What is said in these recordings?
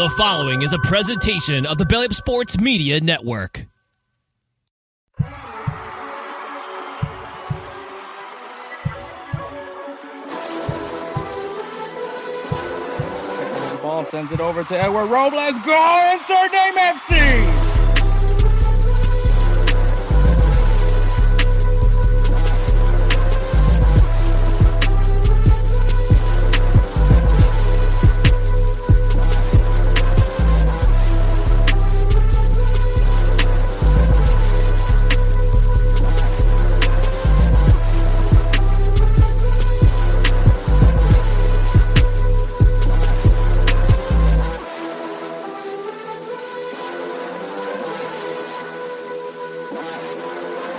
The following is a presentation of the BellyUpSports Media Network. The ball sends it over to Edward Robles. Go! Insert name FC!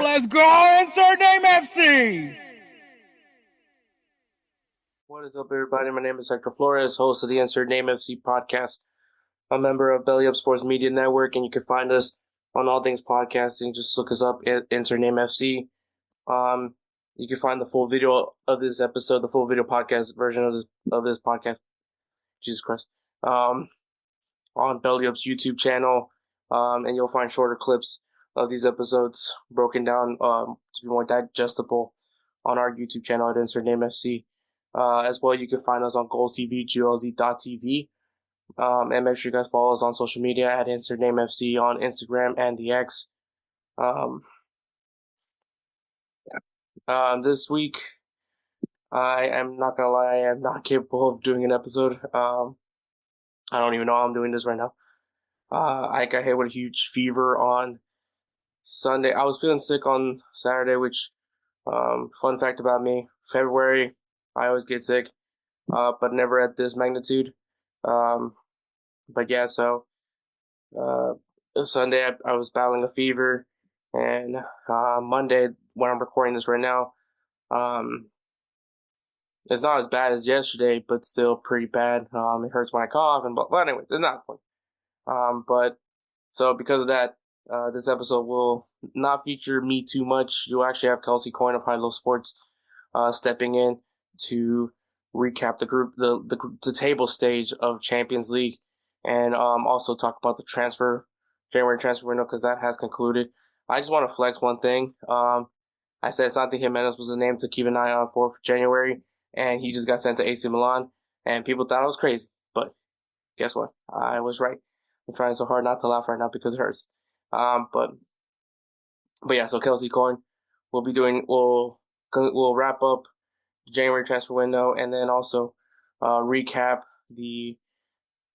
Let's go! Insert name FC! What is up, everybody? My name is Hector Flores, host of the Insert Name FC podcast. I'm a member of BellyUpSports Media Network, and you can find us on all things podcasting. Just look us up at Insert Name FC. You can find the full video of this episode, the full video podcast version of this podcast. Jesus Christ. On BellyUp's YouTube channel, and you'll find shorter clips of these episodes broken down to be more digestible on our YouTube channel at Insert Name FC. As well, you can find us on GolzTV, GLZ.TV. And make sure you guys follow us on social media at Insert Name FC on Instagram and the X. This week, I am not gonna lie, I am not capable of doing an episode. I don't even know how I'm doing this right now. I got hit with a huge fever on Sunday. I was feeling sick on Saturday, which, fun fact about me, February, I always get sick, but never at this magnitude. But yeah, so, Sunday I was battling a fever, and, Monday, when I'm recording this right now, it's not as bad as yesterday, but still pretty bad. It hurts when I cough, but anyway, it's not the point. But, so because of that, this episode will not feature me too much. You'll actually have Coyne of High-Low Sports stepping in to recap the table stage of Champions League, and also talk about the January transfer window, because that has concluded. I just want to flex one thing. I said Santi Jimenez was a name to keep an eye on for January, and he just got sent to AC Milan, and people thought I was crazy, but guess what? I was right. I'm trying so hard not to laugh right now because it hurts. But yeah, so Kelsey Coyne we'll wrap up the January transfer window, and then also recap the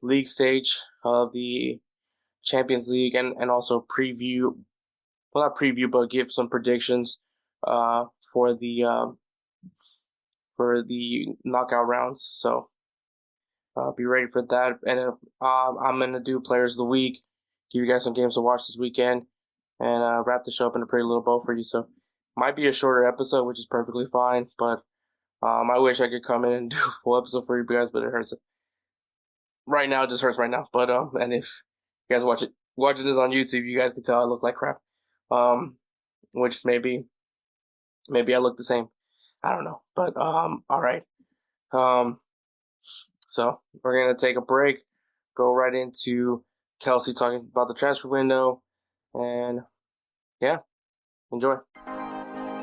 league stage of the Champions League, and also not preview, but give some predictions for the knockout rounds. So be ready for that. And then I'm gonna do players of the week, give you guys some games to watch this weekend, and wrap the show up in a pretty little bow for you. So might be a shorter episode, which is perfectly fine, but I wish I could come in and do a full episode for you guys, but it hurts. Right now, it just hurts right now. But and if you guys watching this on YouTube, you guys can tell I look like crap. Which maybe I look the same. I don't know. But all right. So we're gonna take a break, go right into Kelsey talking about the transfer window, and yeah, enjoy.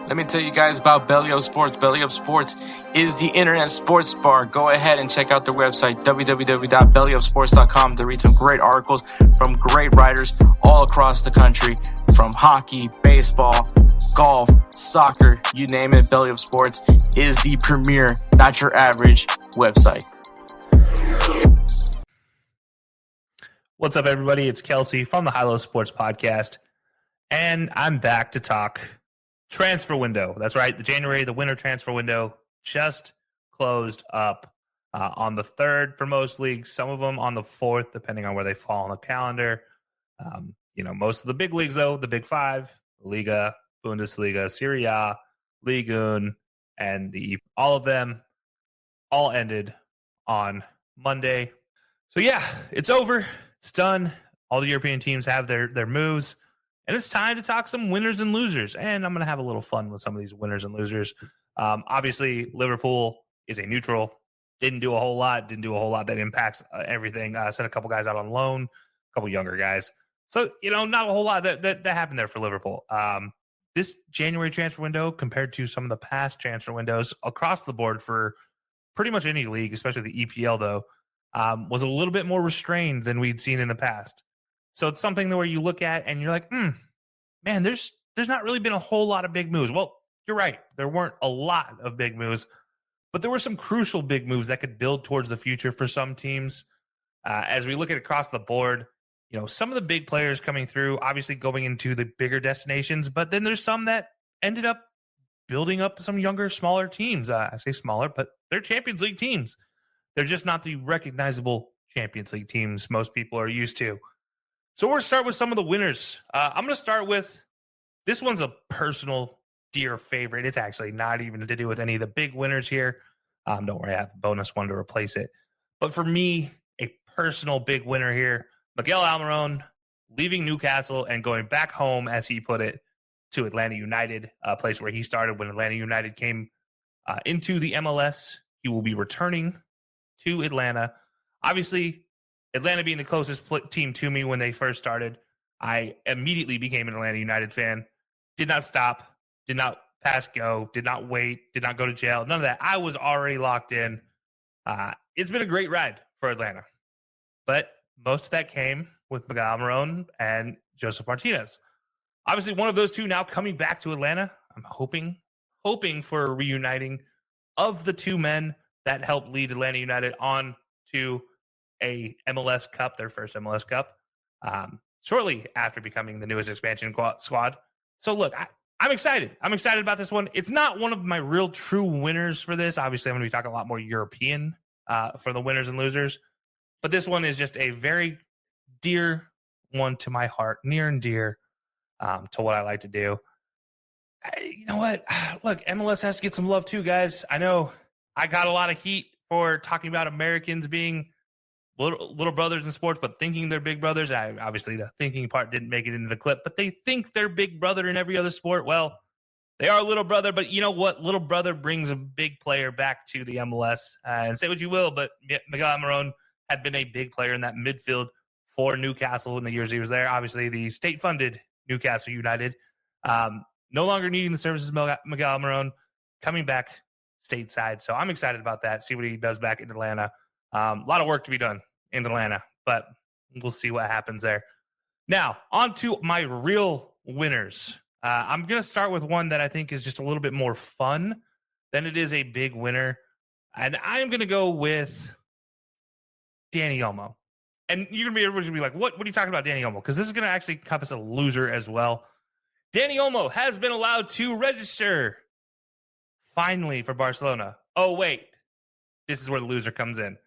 Let me tell you guys about BellyUpSports. BellyUpSports is the internet sports bar. Go ahead and check out their website, www.bellyupsports.com, to read some great articles from great writers all across the country, from hockey, baseball, golf, soccer, you name it. BellyUpSports is the premier, not your average website. What's up, everybody? It's Kelsey from the High-Low Sports Podcast, and I'm back to talk transfer window. That's right. The winter transfer window just closed up on the 3rd for most leagues, some of them on the 4th, depending on where they fall on the calendar. Most of the big leagues, though, the Big Five, Liga, Bundesliga, Serie A, Ligue 1, and all of them all ended on Monday. So yeah, it's over. It's done. All the European teams have their moves. And it's time to talk some winners and losers. And I'm going to have a little fun with some of these winners and losers. Obviously, Liverpool is a neutral. Didn't do a whole lot. Didn't do a whole lot that impacts everything. Sent a couple guys out on loan, a couple younger guys. So, not a whole lot that happened there for Liverpool. This January transfer window compared to some of the past transfer windows across the board for pretty much any league, especially the EPL, though, was a little bit more restrained than we'd seen in the past. So it's something where you look at and you're like, man, there's not really been a whole lot of big moves. Well, you're right. There weren't a lot of big moves, but there were some crucial big moves that could build towards the future for some teams. As we look at across the board, some of the big players coming through, obviously going into the bigger destinations, but then there's some that ended up building up some younger, smaller teams. I say smaller, but they're Champions League teams. They're just not the recognizable Champions League teams most people are used to. So we're going to start with some of the winners. I'm going to start with, this one's a personal dear favorite. It's actually not even to do with any of the big winners here. Don't worry, I have a bonus one to replace it. But for me, a personal big winner here, Miguel Almiron leaving Newcastle and going back home, as he put it, to Atlanta United, a place where he started when Atlanta United came into the MLS. He will be returning to Atlanta. Obviously, Atlanta being the closest team to me when they first started, I immediately became an Atlanta United fan. Did not stop, did not pass go, did not wait, did not go to jail. None of that. I was already locked in. It's been a great ride for Atlanta. But most of that came with Miguel Almiron and Joseph Martinez. Obviously, one of those two now coming back to Atlanta. I'm hoping for a reuniting of the two men that helped lead Atlanta United on to a MLS Cup, their first MLS Cup, shortly after becoming the newest expansion squad. So look, I'm excited. I'm excited about this one. It's not one of my real true winners for this. Obviously, I'm going to be talking a lot more European for the winners and losers. But this one is just a very dear one to my heart, near and dear to what I like to do. You know what? Look, MLS has to get some love too, guys. I know I got a lot of heat for talking about Americans being little brothers in sports, but thinking they're big brothers. Obviously, the thinking part didn't make it into the clip, but they think they're big brother in every other sport. Well, they are little brother, but you know what? Little brother brings a big player back to the MLS. And say what you will, but Miguel Almiron had been a big player in that midfield for Newcastle in the years he was there. Obviously, the state-funded Newcastle United. No longer needing the services of Miguel Almiron, coming back stateside. So I'm excited about that, see what he does back in Atlanta. A lot of work to be done in Atlanta, but we'll see what happens there. Now, on to my real winners. I'm going to start with one that I think is just a little bit more fun than it is a big winner. And I'm going to go with Danny Olmo. And everybody's going to be like, what are you talking about, Danny Olmo? Because this is going to actually encompass a loser as well. Danny Olmo has been allowed to register finally for Barcelona. Oh, wait. This is where the loser comes in.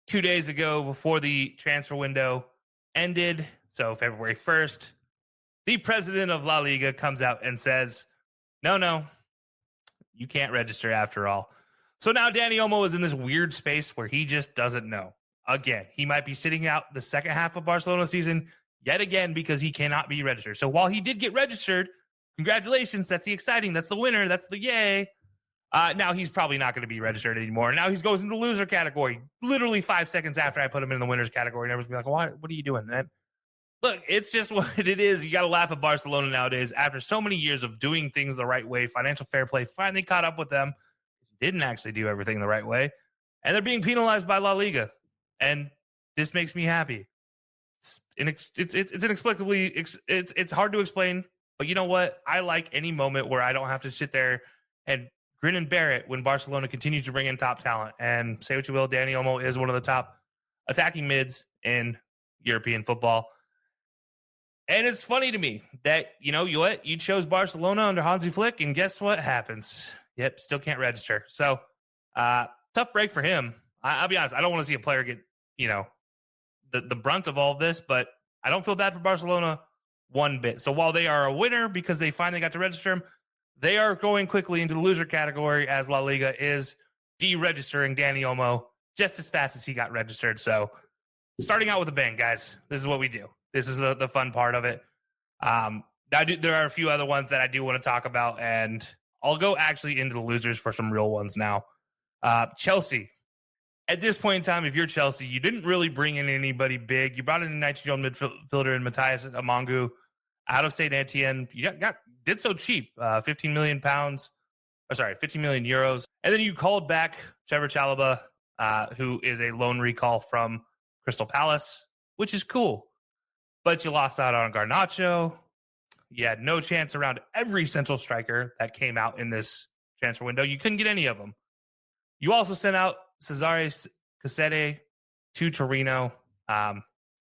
2 days ago, before the transfer window ended, so February 1st, the president of La Liga comes out and says, no, you can't register after all. So now Danny Olmo is in this weird space where he just doesn't know. Again, he might be sitting out the second half of Barcelona season yet again because he cannot be registered. So while he did get registered, congratulations, that's the exciting, that's the winner, that's the yay. Now he's probably not going to be registered anymore. Now he goes into the loser category literally 5 seconds after I put him in the winners category. And everyone's like, what are you doing, man? Look, it's just what it is. You got to laugh at Barcelona nowadays. After so many years of doing things the right way, financial fair play finally caught up with them. Didn't actually do everything the right way. And they're being penalized by La Liga. And this makes me happy. It's inexplicably, it's hard to explain. But you know what? I like any moment where I don't have to sit there and grin and bear it when Barcelona continues to bring in top talent. And say what you will, Danny Olmo is one of the top attacking mids in European football. And it's funny to me that, you chose Barcelona under Hansi Flick, and guess what happens? Yep, still can't register. So, tough break for him. I'll be honest, I don't want to see a player get, the brunt of all of this, but I don't feel bad for Barcelona one bit. So while they are a winner because they finally got to register him, they are going quickly into the loser category as La Liga is deregistering Danny Olmo just as fast as he got registered. So starting out with a bang, guys. This is what we do. This is the fun part of it. There are a few other ones that I do want to talk about, and I'll go actually into the losers for some real ones now. Chelsea. At this point in time, if you're Chelsea, you didn't really bring in anybody big. You brought in a 19-year-old midfielder in Matthias Amongu out of St. Etienne. You did so cheap, 15 million pounds. 15 million euros. And then you called back Trevor Chalobah, who is a loan recall from Crystal Palace, which is cool. But you lost out on Garnacho. You had no chance around every central striker that came out in this transfer window. You couldn't get any of them. You also sent out Cesare Cassette to Torino,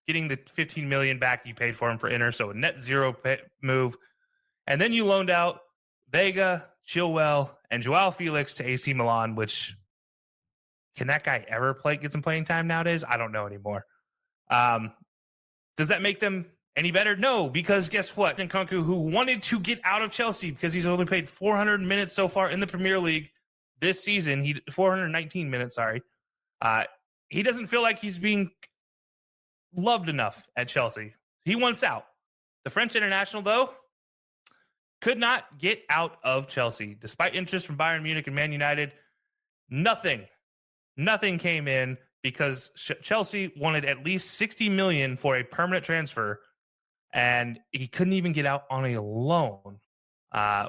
getting the 15 million back you paid for him for Inter, so a net zero move. And then you loaned out Vega, Chilwell, and Joao Felix to AC Milan, which can that guy ever get some playing time nowadays? I don't know anymore. Does that make them any better? No, because guess what? Nkunku, who wanted to get out of Chelsea because he's only played 400 minutes so far in the Premier League this season, 419 minutes, sorry. He doesn't feel like he's being loved enough at Chelsea. He wants out. The French international, though, could not get out of Chelsea. Despite interest from Bayern Munich and Man United, nothing came in because Chelsea wanted at least 60 million for a permanent transfer, and he couldn't even get out on a loan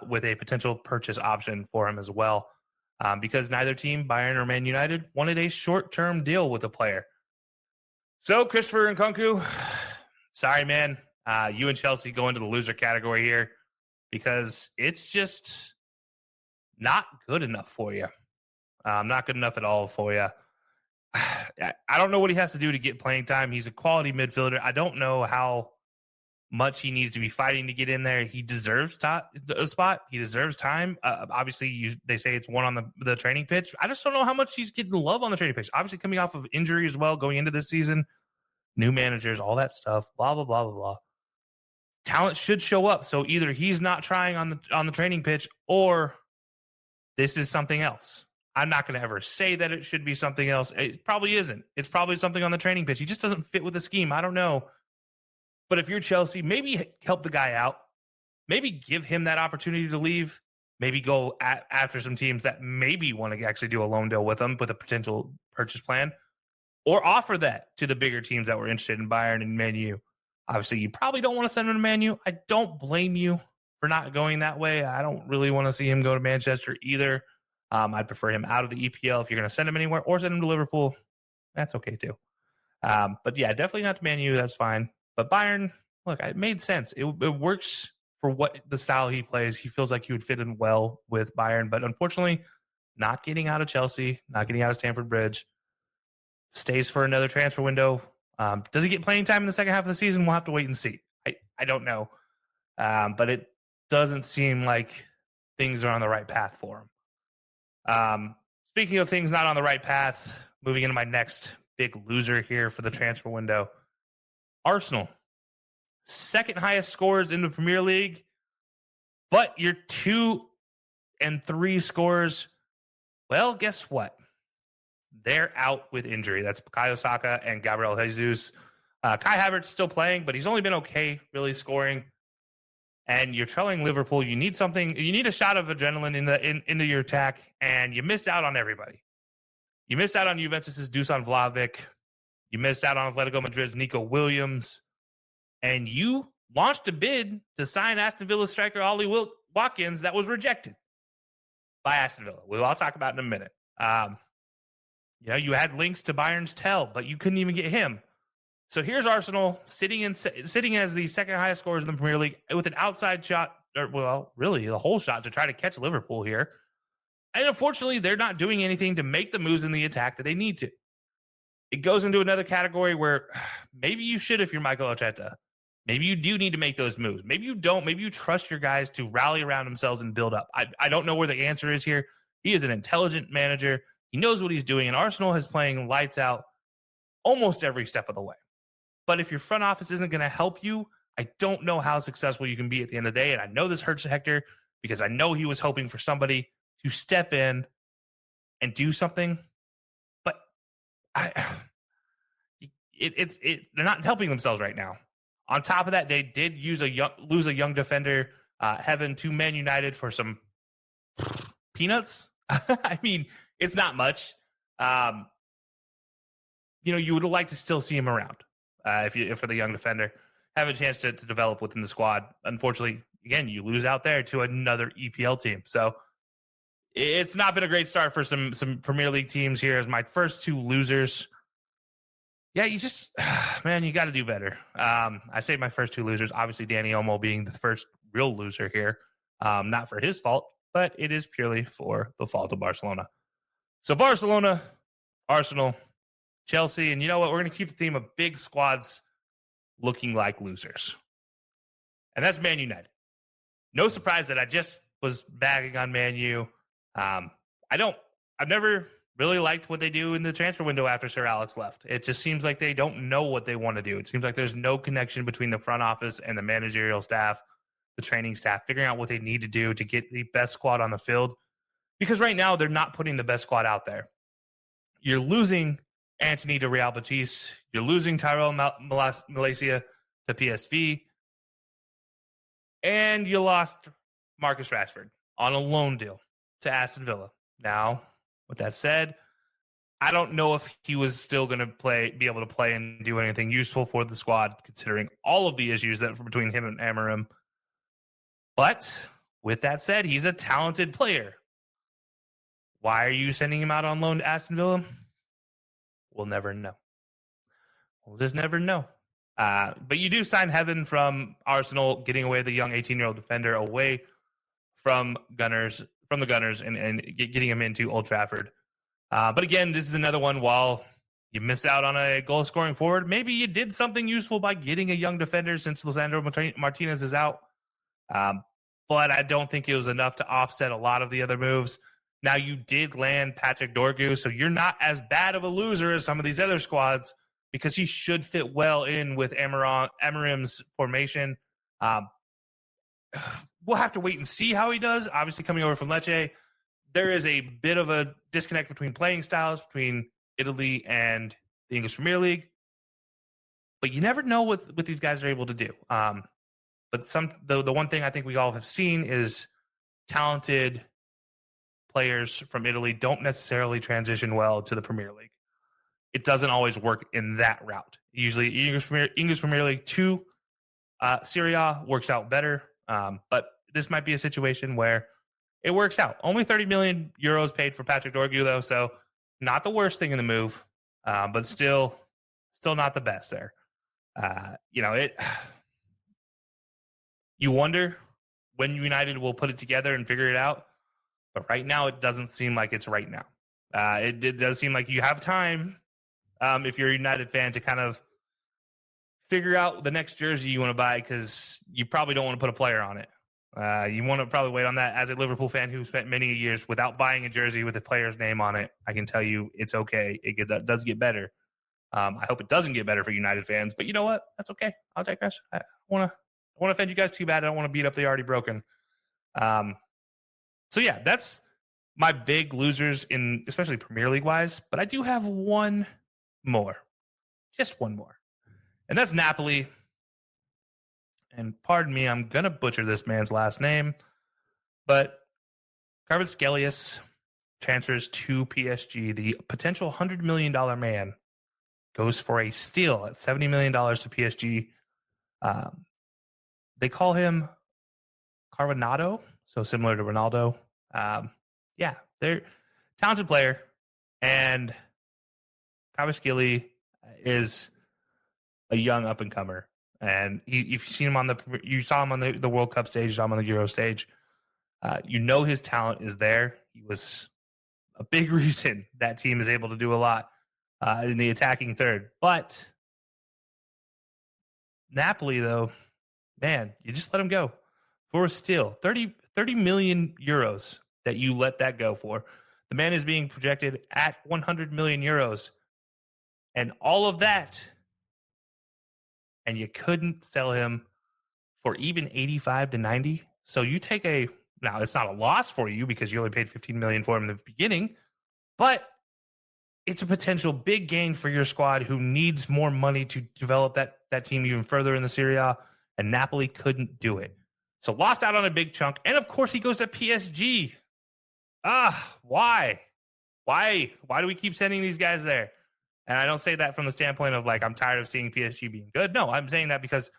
with a potential purchase option for him as well, because neither team, Bayern or Man United, wanted a short-term deal with the player. So, Christopher Nkunku, sorry, man. You and Chelsea go into the loser category here because it's just not good enough for you. Not good enough at all for you. I don't know what he has to do to get playing time. He's a quality midfielder. I don't know how much he needs to be fighting to get in there. He deserves a spot. He deserves time. Obviously, they say it's one on the training pitch. I just don't know how much he's getting love on the training pitch. Obviously, coming off of injury as well, going into this season, new managers, all that stuff, blah, blah, blah, blah, blah. Talent should show up. So either he's not trying on the training pitch or this is something else. I'm not going to ever say that it should be something else. It probably isn't. It's probably something on the training pitch. He just doesn't fit with the scheme. I don't know. But if you're Chelsea, maybe help the guy out. Maybe give him that opportunity to leave. Maybe go after some teams that maybe want to actually do a loan deal with him with a potential purchase plan. Or offer that to the bigger teams that were interested in Bayern and Man U. Obviously, you probably don't want to send him to Man U. I don't blame you for not going that way. I don't really want to see him go to Manchester either. I'd prefer him out of the EPL if you're going to send him anywhere, or send him to Liverpool. That's okay too. But yeah, definitely not to Man U. That's fine. But Bayern, look, it made sense. It works for what the style he plays. He feels like he would fit in well with Bayern, but unfortunately, not getting out of Chelsea, not getting out of Stamford Bridge. Stays for another transfer window. Does he get playing time in the second half of the season? We'll have to wait and see. I don't know. But it doesn't seem like things are on the right path for him. Speaking of things not on the right path, moving into my next big loser here for the transfer window. Arsenal. Second highest scores in the Premier League, but your 2 and 3 scores, well, guess what? They're out with injury. That's Bukayo Saka and Gabriel Jesus. Kai Havertz still playing, but he's only been okay, really scoring. And you're trailing Liverpool. You need something. You need a shot of adrenaline into your attack, and you missed out on everybody. You missed out on Juventus' Dusan Vlahovic. You missed out on Atletico Madrid's Nico Williams. And you launched a bid to sign Aston Villa striker Ollie Watkins that was rejected by Aston Villa. We'll all talk about it in a minute. You had links to Bayern's Tell, but you couldn't even get him. So here's Arsenal sitting as the second highest scorers in the Premier League with an outside shot, or well, really the whole shot to try to catch Liverpool here. And unfortunately, they're not doing anything to make the moves in the attack that they need to. It goes into another category where maybe you should if you're Michael Arteta. Maybe you do need to make those moves. Maybe you don't. Maybe you trust your guys to rally around themselves and build up. I don't know where the answer is here. He is an intelligent manager. He knows what he's doing, and Arsenal is playing lights out almost every step of the way. But if your front office isn't going to help you, I don't know how successful you can be at the end of the day. And I know this hurts Hector because I know he was hoping for somebody to step in and do something. But they're not helping themselves right now. On top of that, they did lose a young defender, Heaven, to Man United for some peanuts. I mean, it's not much. You would like to still see him around if for the young defender, have a chance to develop within the squad. Unfortunately, again, you lose out there to another EPL team. So it's not been a great start for some Premier League teams here as my first two losers. Yeah, you just, man, you got to do better. I say my first two losers, obviously Danny Olmo being the first real loser here. Not for his fault, but it is purely for the fault of Barcelona. So Barcelona, Arsenal, Chelsea, and you know what? We're going to keep the theme of big squads looking like losers. And that's Man United. No surprise that I just was bagging on Man U. I've never really liked what they do in the transfer window after Sir Alex left. It just seems like they don't know what they want to do. It seems like there's no connection between the front office and the managerial staff, the training staff, figuring out what they need to do to get the best squad on the field. Because right now, they're not putting the best squad out there. You're losing Anthony to Real Betis. You're losing Tyrell Malaysia to PSV. And you lost Marcus Rashford on a loan deal to Aston Villa. Now, with that said, I don't know if he was still going to be able to play and do anything useful for the squad, considering all of the issues that were between him and Amorim. But with that said, he's a talented player. Why are you sending him out on loan to Aston Villa? We'll never know. We'll just never know. But you do sign Heaven from Arsenal, getting away the young 18-year-old defender away from the Gunners and getting him into Old Trafford. But again, this is another one. While you miss out on a goal scoring forward, maybe you did something useful by getting a young defender since Lisandro Martinez is out. But I don't think it was enough to offset a lot of the other moves. Now, you did land Patrick Dorgu, so you're not as bad of a loser as some of these other squads because he should fit well in with Amorim's formation. We'll have to wait and see how he does. Obviously, coming over from Lecce, there is a bit of a disconnect between playing styles between Italy and the English Premier League. But you never know what these guys are able to do. But the one thing I think we all have seen is talented players from Italy don't necessarily transition well to the Premier League. It doesn't always work in that route. Usually English Premier League to Serie A works out better. But this might be a situation where it works out. Only 30 million euros paid for Patrick Dorgu, though, so not the worst thing in the move, but still not the best there. You wonder when United will put it together and figure it out. But right now, it doesn't seem like it's right now. It does seem like you have time, if you're a United fan, to kind of figure out the next jersey you want to buy because you probably don't want to put a player on it. You want to probably wait on that. As a Liverpool fan who spent many years without buying a jersey with a player's name on it, I can tell you it's okay. It does get better. I hope it doesn't get better for United fans, but you know what? That's okay. I'll digress. I want to offend you guys too bad. I don't want to beat up the already broken. So yeah, that's my big losers in especially Premier League wise. But I do have one more, just one more, and that's Napoli. And pardon me, I'm gonna butcher this man's last name, but Kvaratskhelia transfers to PSG. The potential $100 million man goes for a steal at $70 million to PSG. They call him Carvanado, so similar to Ronaldo. Yeah, they're talented player, and Kvaratskhelia is a young up and comer. And if you saw him on the World Cup stage, you saw him on the Euro stage. His talent is there. He was a big reason that team is able to do a lot in the attacking third. But Napoli, though, man, you just let him go for a steal. 30 million euros that you let that go for. The man is being projected at 100 million euros. And all of that, and you couldn't sell him for even 85 to 90. So you take now it's not a loss for you because you only paid 15 million for him in the beginning, but it's a potential big gain for your squad who needs more money to develop that team even further in the Serie A, and Napoli couldn't do it. So lost out on a big chunk. And of course he goes to PSG, Why? Why do we keep sending these guys there? And I don't say that from the standpoint of like, I'm tired of seeing PSG being good. No, I'm saying that because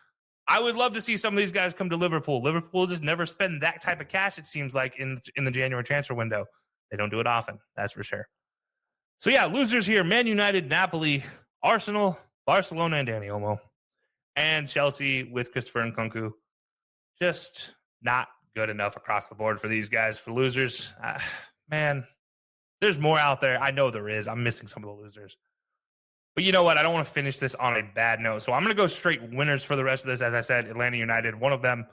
I would love to see some of these guys come to Liverpool. Liverpool just never spend that type of cash, it seems like, in the January transfer window. They don't do it often, that's for sure. So yeah, losers here: Man United, Napoli, Arsenal, Barcelona, and Dani Olmo, and Chelsea with Christopher Nkunku. Just not good enough across the board for these guys. For losers, man, there's more out there. I know there is. I'm missing some of the losers. But you know what? I don't want to finish this on a bad note. So I'm going to go straight winners for the rest of this. As I said, Atlanta United, one of them.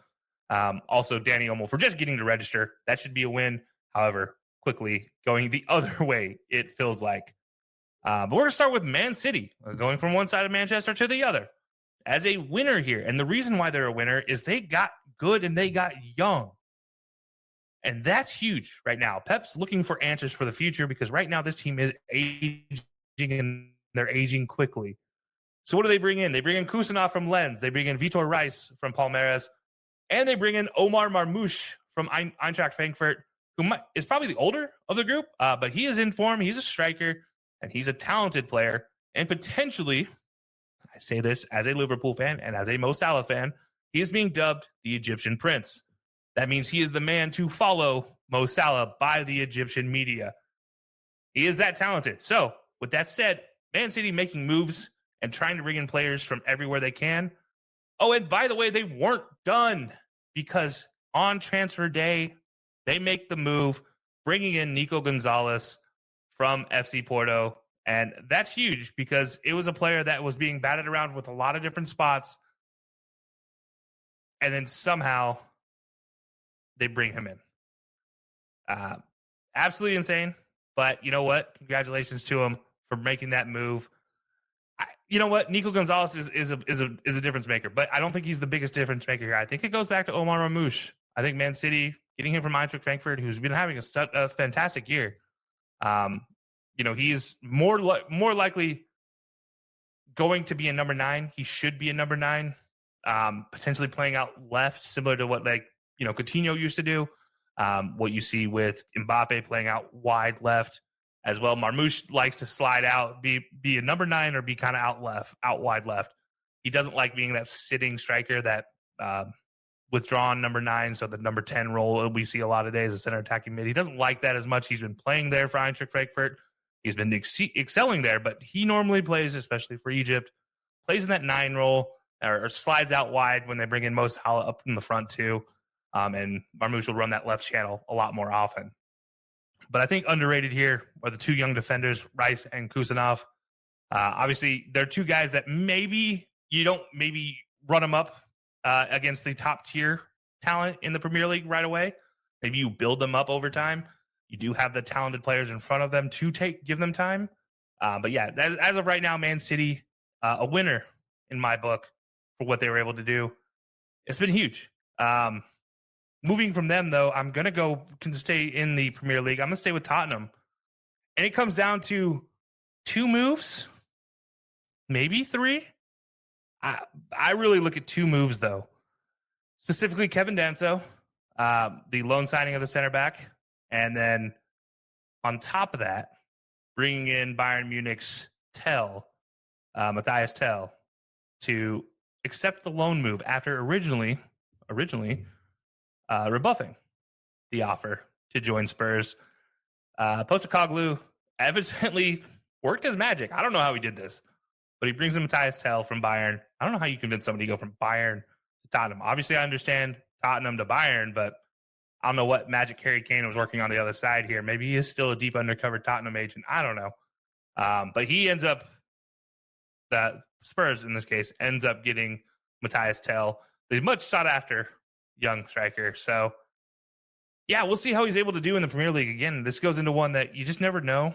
Also, Dani Olmo for just getting to register. That should be a win. However, quickly going the other way, it feels like. But we're going to start with Man City, going from one side of Manchester to the other as a winner here. And the reason why they're a winner is they got good and they got young. And that's huge right now. Pep's looking for answers for the future because right now this team is aging and they're aging quickly. So what do they bring in? They bring in Kusanov from Lens. They bring in Vitor Rice from Palmeiras. And they bring in Omar Marmoush from Eintracht Frankfurt, who is probably the older of the group, but he is in form. He's a striker, and he's a talented player. And potentially, I say this as a Liverpool fan and as a Mo Salah fan, he is being dubbed the Egyptian Prince. That means he is the man to follow Mo Salah by the Egyptian media. He is that talented. So, with that said, Man City making moves and trying to bring in players from everywhere they can. Oh, and by the way, they weren't done because on transfer day, they make the move, bringing in Nico Gonzalez from FC Porto. And that's huge because it was a player that was being batted around with a lot of different spots. And then somehow they bring him in. Absolutely insane. But you know what? Congratulations to him for making that move. You know what? Nico Gonzalez is a difference maker, but I don't think he's the biggest difference maker here. I think it goes back to Omar Marmoush. I think Man City getting him from Eintracht Frankfurt, who's been having a fantastic year. He's more likely going to be a number 9. He should be a number 9, potentially playing out left, similar to what Coutinho used to do. What you see with Mbappe playing out wide left as well. Marmoush likes to slide out, be a number 9 or be kind of out wide left. He doesn't like being that sitting striker, that withdrawn number 9, so the number 10 role we see a lot of days, a center attacking mid. He doesn't like that as much. He's been playing there for Eintracht Frankfurt. He's been excelling there, but he normally plays, especially for Egypt, plays in that 9 role or slides out wide when they bring in Mo Salah up in the front too. And Marmoush will run that left channel a lot more often. But I think underrated here are the 2 young defenders, Rice and Kusanov. Obviously, they're 2 guys that maybe you don't run them up against the top tier talent in the Premier League right away. Maybe you build them up over time. You do have the talented players in front of them to give them time. But yeah, as of right now, Man City, a winner in my book for what they were able to do. It's been huge. Moving from them, though, I'm going to stay in the Premier League. I'm going to stay with Tottenham. And it comes down to 2 moves, maybe 3. I really look at 2 moves, though. Specifically, Kevin Danso, the loan signing of the center back. And then on top of that, bringing in Bayern Munich's Matthias Tell, to accept the loan move after originally rebuffing the offer to join Spurs. Postecoglou evidently worked his magic. I don't know how he did this, but he brings in Matthias Tell from Bayern. I don't know how you convince somebody to go from Bayern to Tottenham. Obviously, I understand Tottenham to Bayern, but I don't know what magic Harry Kane was working on the other side here. Maybe he is still a deep undercover Tottenham agent. I don't know. But he ends up, the Spurs in this case, ends up getting Matthias Tell, the much sought after young striker. So, yeah, we'll see how he's able to do in the Premier League. Again, this goes into one that you just never know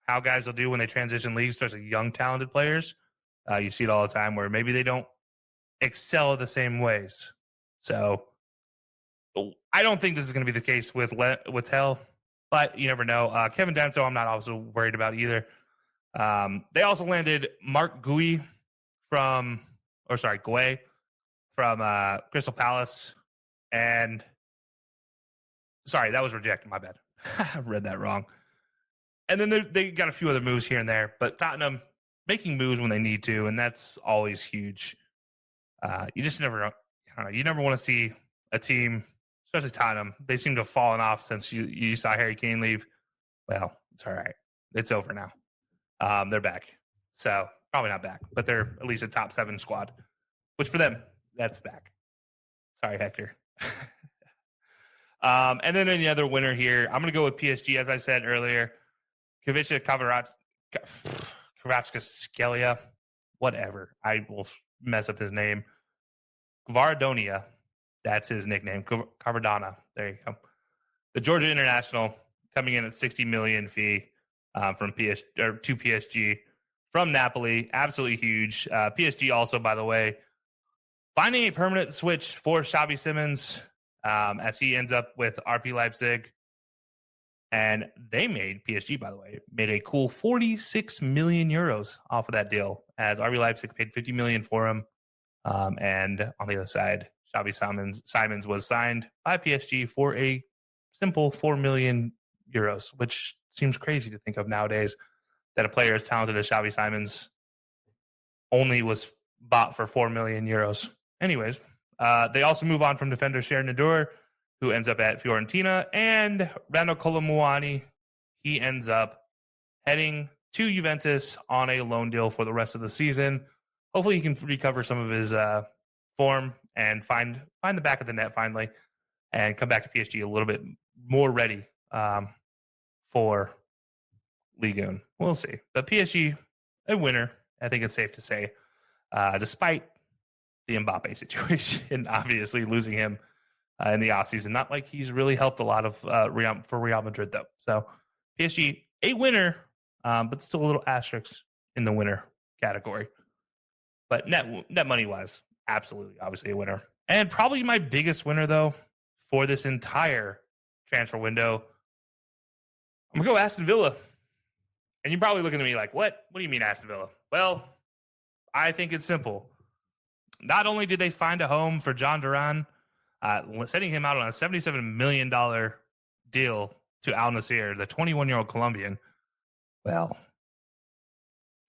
how guys will do when they transition leagues, especially young, talented players. You see it all the time where maybe they don't excel the same ways. So, I don't think this is going to be the case with Tell, but you never know. Kevin Danso, I'm not also worried about either. They also landed Mark Gui from Crystal Palace. And sorry, that was rejected. My bad. I read that wrong. And then they got a few other moves here and there, but Tottenham making moves when they need to, and that's always huge. You just never, I don't know, you never want to see a team, especially Tottenham. They seem to have fallen off since you saw Harry Kane leave. Well, it's all right. It's over now. They're back. So probably not back, but they're at least a top 7 squad, which for them, that's back. Sorry, Hector. And then any other winner here, I'm going to go with PSG, as I said earlier. Kvaratskhelia, Kvaratskhelia, whatever. I will mess up his name. Kvaradona, that's his nickname. Kvaradona, there you go. The Georgia International coming in at $60 million fee to PSG from Napoli, absolutely huge. PSG also, by the way, finding a permanent switch for Xavi Simons as he ends up with RB Leipzig. And they PSG, by the way, made a cool 46 million euros off of that deal as RB Leipzig paid 50 million for him. And on the other side, Xavi Simons was signed by PSG for a simple 4 million euros, which seems crazy to think of nowadays that a player as talented as Xavi Simons only was bought for 4 million euros. Anyways, they also move on from defender Sharon Nadur, who ends up at Fiorentina, and Randall Colomuani, he ends up heading to Juventus on a loan deal for the rest of the season. Hopefully he can recover some of his form and find the back of the net finally and come back to PSG a little bit more ready for Ligue 1. We'll see. But PSG, a winner, I think it's safe to say, despite the Mbappe situation, obviously losing him in the offseason. Not like he's really helped a lot of for Real Madrid, though. So PSG, a winner, but still a little asterisk in the winner category. But net money-wise, absolutely, obviously a winner. And probably my biggest winner, though, for this entire transfer window, I'm going to go Aston Villa. And you're probably looking at me like, what? What do you mean Aston Villa? Well, I think it's simple. Not only did they find a home for John Duran, sending him out on a $77 million deal to Al Nassr, the 21-year-old Colombian. Well,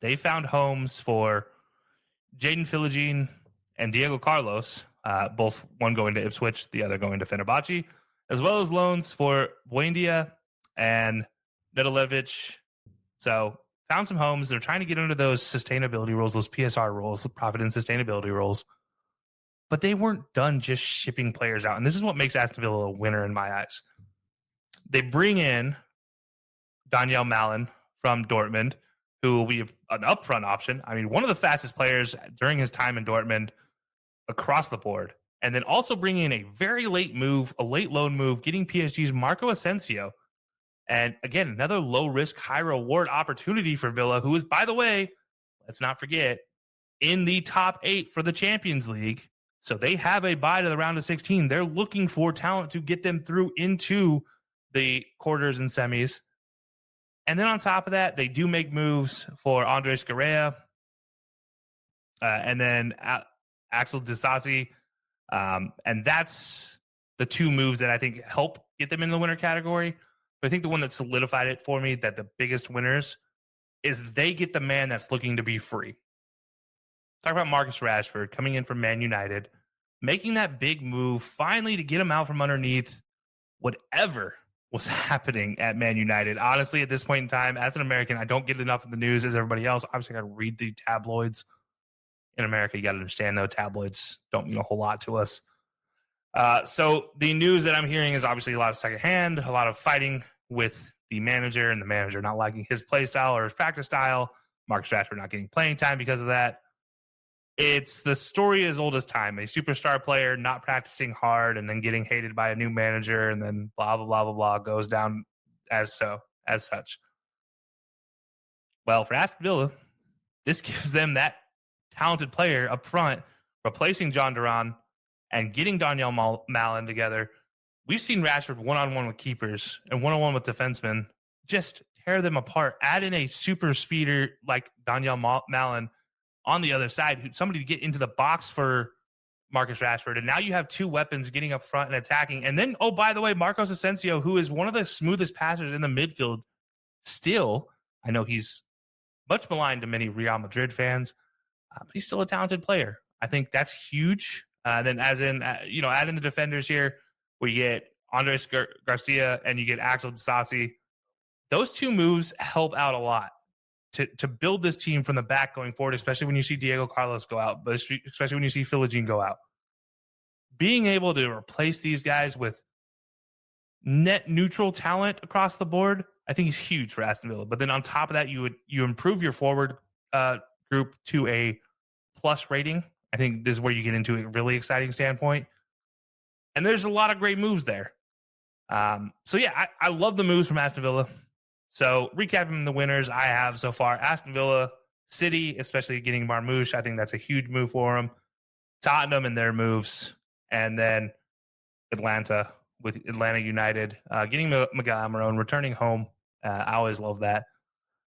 they found homes for Jaden Philogene and Diego Carlos, both one going to Ipswich, the other going to Fenerbahce, as well as loans for Buendia and Nedeljkovic. So found some homes. They're trying to get under those sustainability rules, those PSR rules, the profit and sustainability rules. But they weren't done just shipping players out. And this is what makes Aston Villa a winner in my eyes. They bring in Daniel Malen from Dortmund, who will be an upfront option. I mean, one of the fastest players during his time in Dortmund across the board. And then also bringing in a very late move, a late loan move, getting PSG's Marco Asensio. And again, another low-risk, high-reward opportunity for Villa, who is, by the way, let's not forget, in the top 8 for the Champions League. So they have a bye to the round of 16. They're looking for talent to get them through into the quarters and semis. And then on top of that, they do make moves for Andres Correa and then Axel Disasi. And that's the two moves that I think help get them in the winner category. But I think the one that solidified it for me, that the biggest winners, is they get the man that's looking to be free. Talk about Marcus Rashford coming in from Man United, making that big move finally to get him out from underneath whatever was happening at Man United. Honestly, at this point in time, as an American, I don't get enough of the news as everybody else. Obviously, I got to read the tabloids. In America, you got to understand, though, tabloids don't mean a whole lot to us. So the news that I'm hearing is obviously a lot of secondhand, a lot of fighting with the manager and the manager not liking his play style or his practice style. Marcus Rashford not getting playing time because of that. It's the story as old as time. A superstar player not practicing hard and then getting hated by a new manager and then blah, blah, blah, blah, blah goes down as such. Well, for Aston Villa, this gives them that talented player up front, replacing John Duran and getting Daniel Malen together. We've seen Rashford one-on-one with keepers and one-on-one with defensemen just tear them apart. Add in a super speeder like Daniel Malen on the other side, somebody to get into the box for Marcus Rashford. And now you have two weapons getting up front and attacking. And then, oh, by the way, Marcos Asensio, who is one of the smoothest passers in the midfield still. I know he's much maligned to many Real Madrid fans, but he's still a talented player. I think that's huge. Then add in the defenders here, where you get Andres Garcia and you get Axel Disasi. Those two moves help out a lot to build this team from the back going forward, especially when you see Diego Carlos go out, but especially when you see Philogene go out. Being able to replace these guys with net neutral talent across the board, I think is huge for Aston Villa. But then on top of that, you improve your forward group to a plus rating. I think this is where you get into a really exciting standpoint. And there's a lot of great moves there. I love the moves from Aston Villa. So recapping the winners I have so far: Aston Villa, City, especially getting Marmoush. I think that's a huge move for them. Tottenham and their moves. And then Atlanta with Atlanta United, getting Miguel Almiron, returning home. I always love that.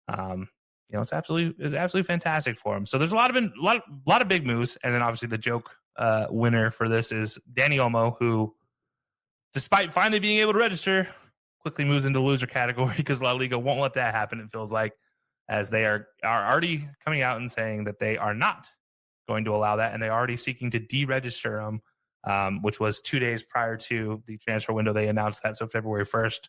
It's absolutely fantastic for him. So there's a lot of big moves. And then obviously the joke winner for this is Danny Olmo, who, despite finally being able to register, quickly moves into loser category because La Liga won't let that happen, it feels like, as they are already coming out and saying that they are not going to allow that, and they're already seeking to deregister him, which was 2 days prior to the transfer window. They announced that, so February 1st,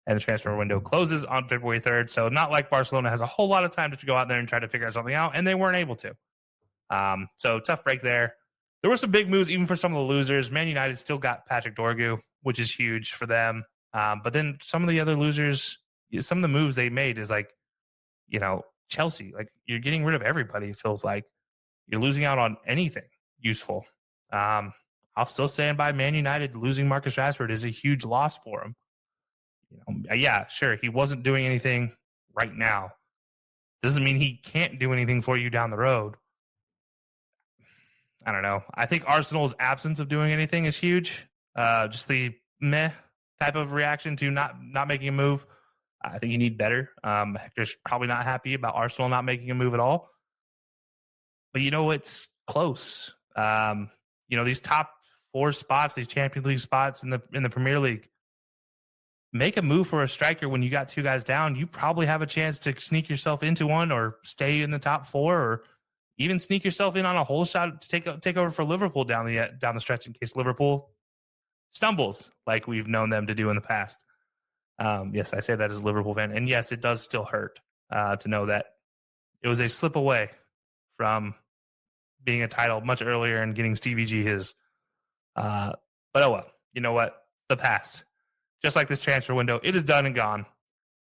and the transfer window closes on February 3rd. So not like Barcelona has a whole lot of time to go out there and try to figure something out, and they weren't able to. So tough break there. There were some big moves even for some of the losers. Man United still got Patrick Dorgu, which is huge for them. But then some of the other losers, some of the moves they made is like, Chelsea, like you're getting rid of everybody. It feels like you're losing out on anything useful. I'll still stand by Man United. Losing Marcus Rashford is a huge loss for him. Yeah, sure. He wasn't doing anything right now. Doesn't mean he can't do anything for you down the road. I don't know. I think Arsenal's absence of doing anything is huge. Just the meh type of reaction to not making a move. I think you need better. Hector's probably not happy about Arsenal not making a move at all. But it's close. These top 4 spots, these Champions League spots in the Premier League, make a move for a striker when you got 2 guys down. You probably have a chance to sneak yourself into one or stay in the top 4, or even sneak yourself in on a whole shot to take over for Liverpool down the stretch in case Liverpool stumbles like we've known them to do in the past. Yes, I say that as a Liverpool fan. And yes, it does still hurt to know that it was a slip away from being a title much earlier and getting Stevie G his. But oh well, you know what? The past. Just like this transfer window, it is done and gone.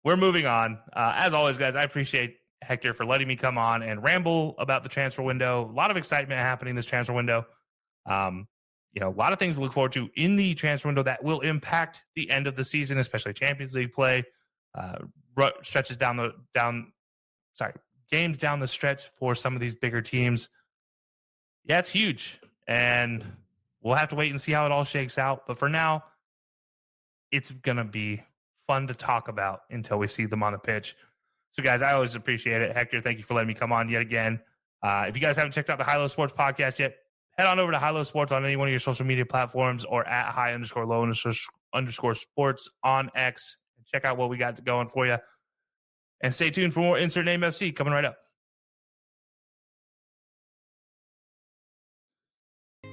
We're moving on. As always, guys, I appreciate Hector for letting me come on and ramble about the transfer window. A lot of excitement happening this transfer window. A lot of things to look forward to in the transfer window that will impact the end of the season, especially Champions League play, games down the stretch for some of these bigger teams. Yeah, it's huge, and we'll have to wait and see how it all shakes out. But for now, it's going to be fun to talk about until we see them on the pitch. So, guys, I always appreciate it. Hector, thank you for letting me come on yet again. If you guys haven't checked out the High Low Sports podcast yet, head on over to High Low Sports on any one of your social media platforms, or at @high_low_sports on X. And check out what we got going for you. And stay tuned for more Insert Name FC coming right up.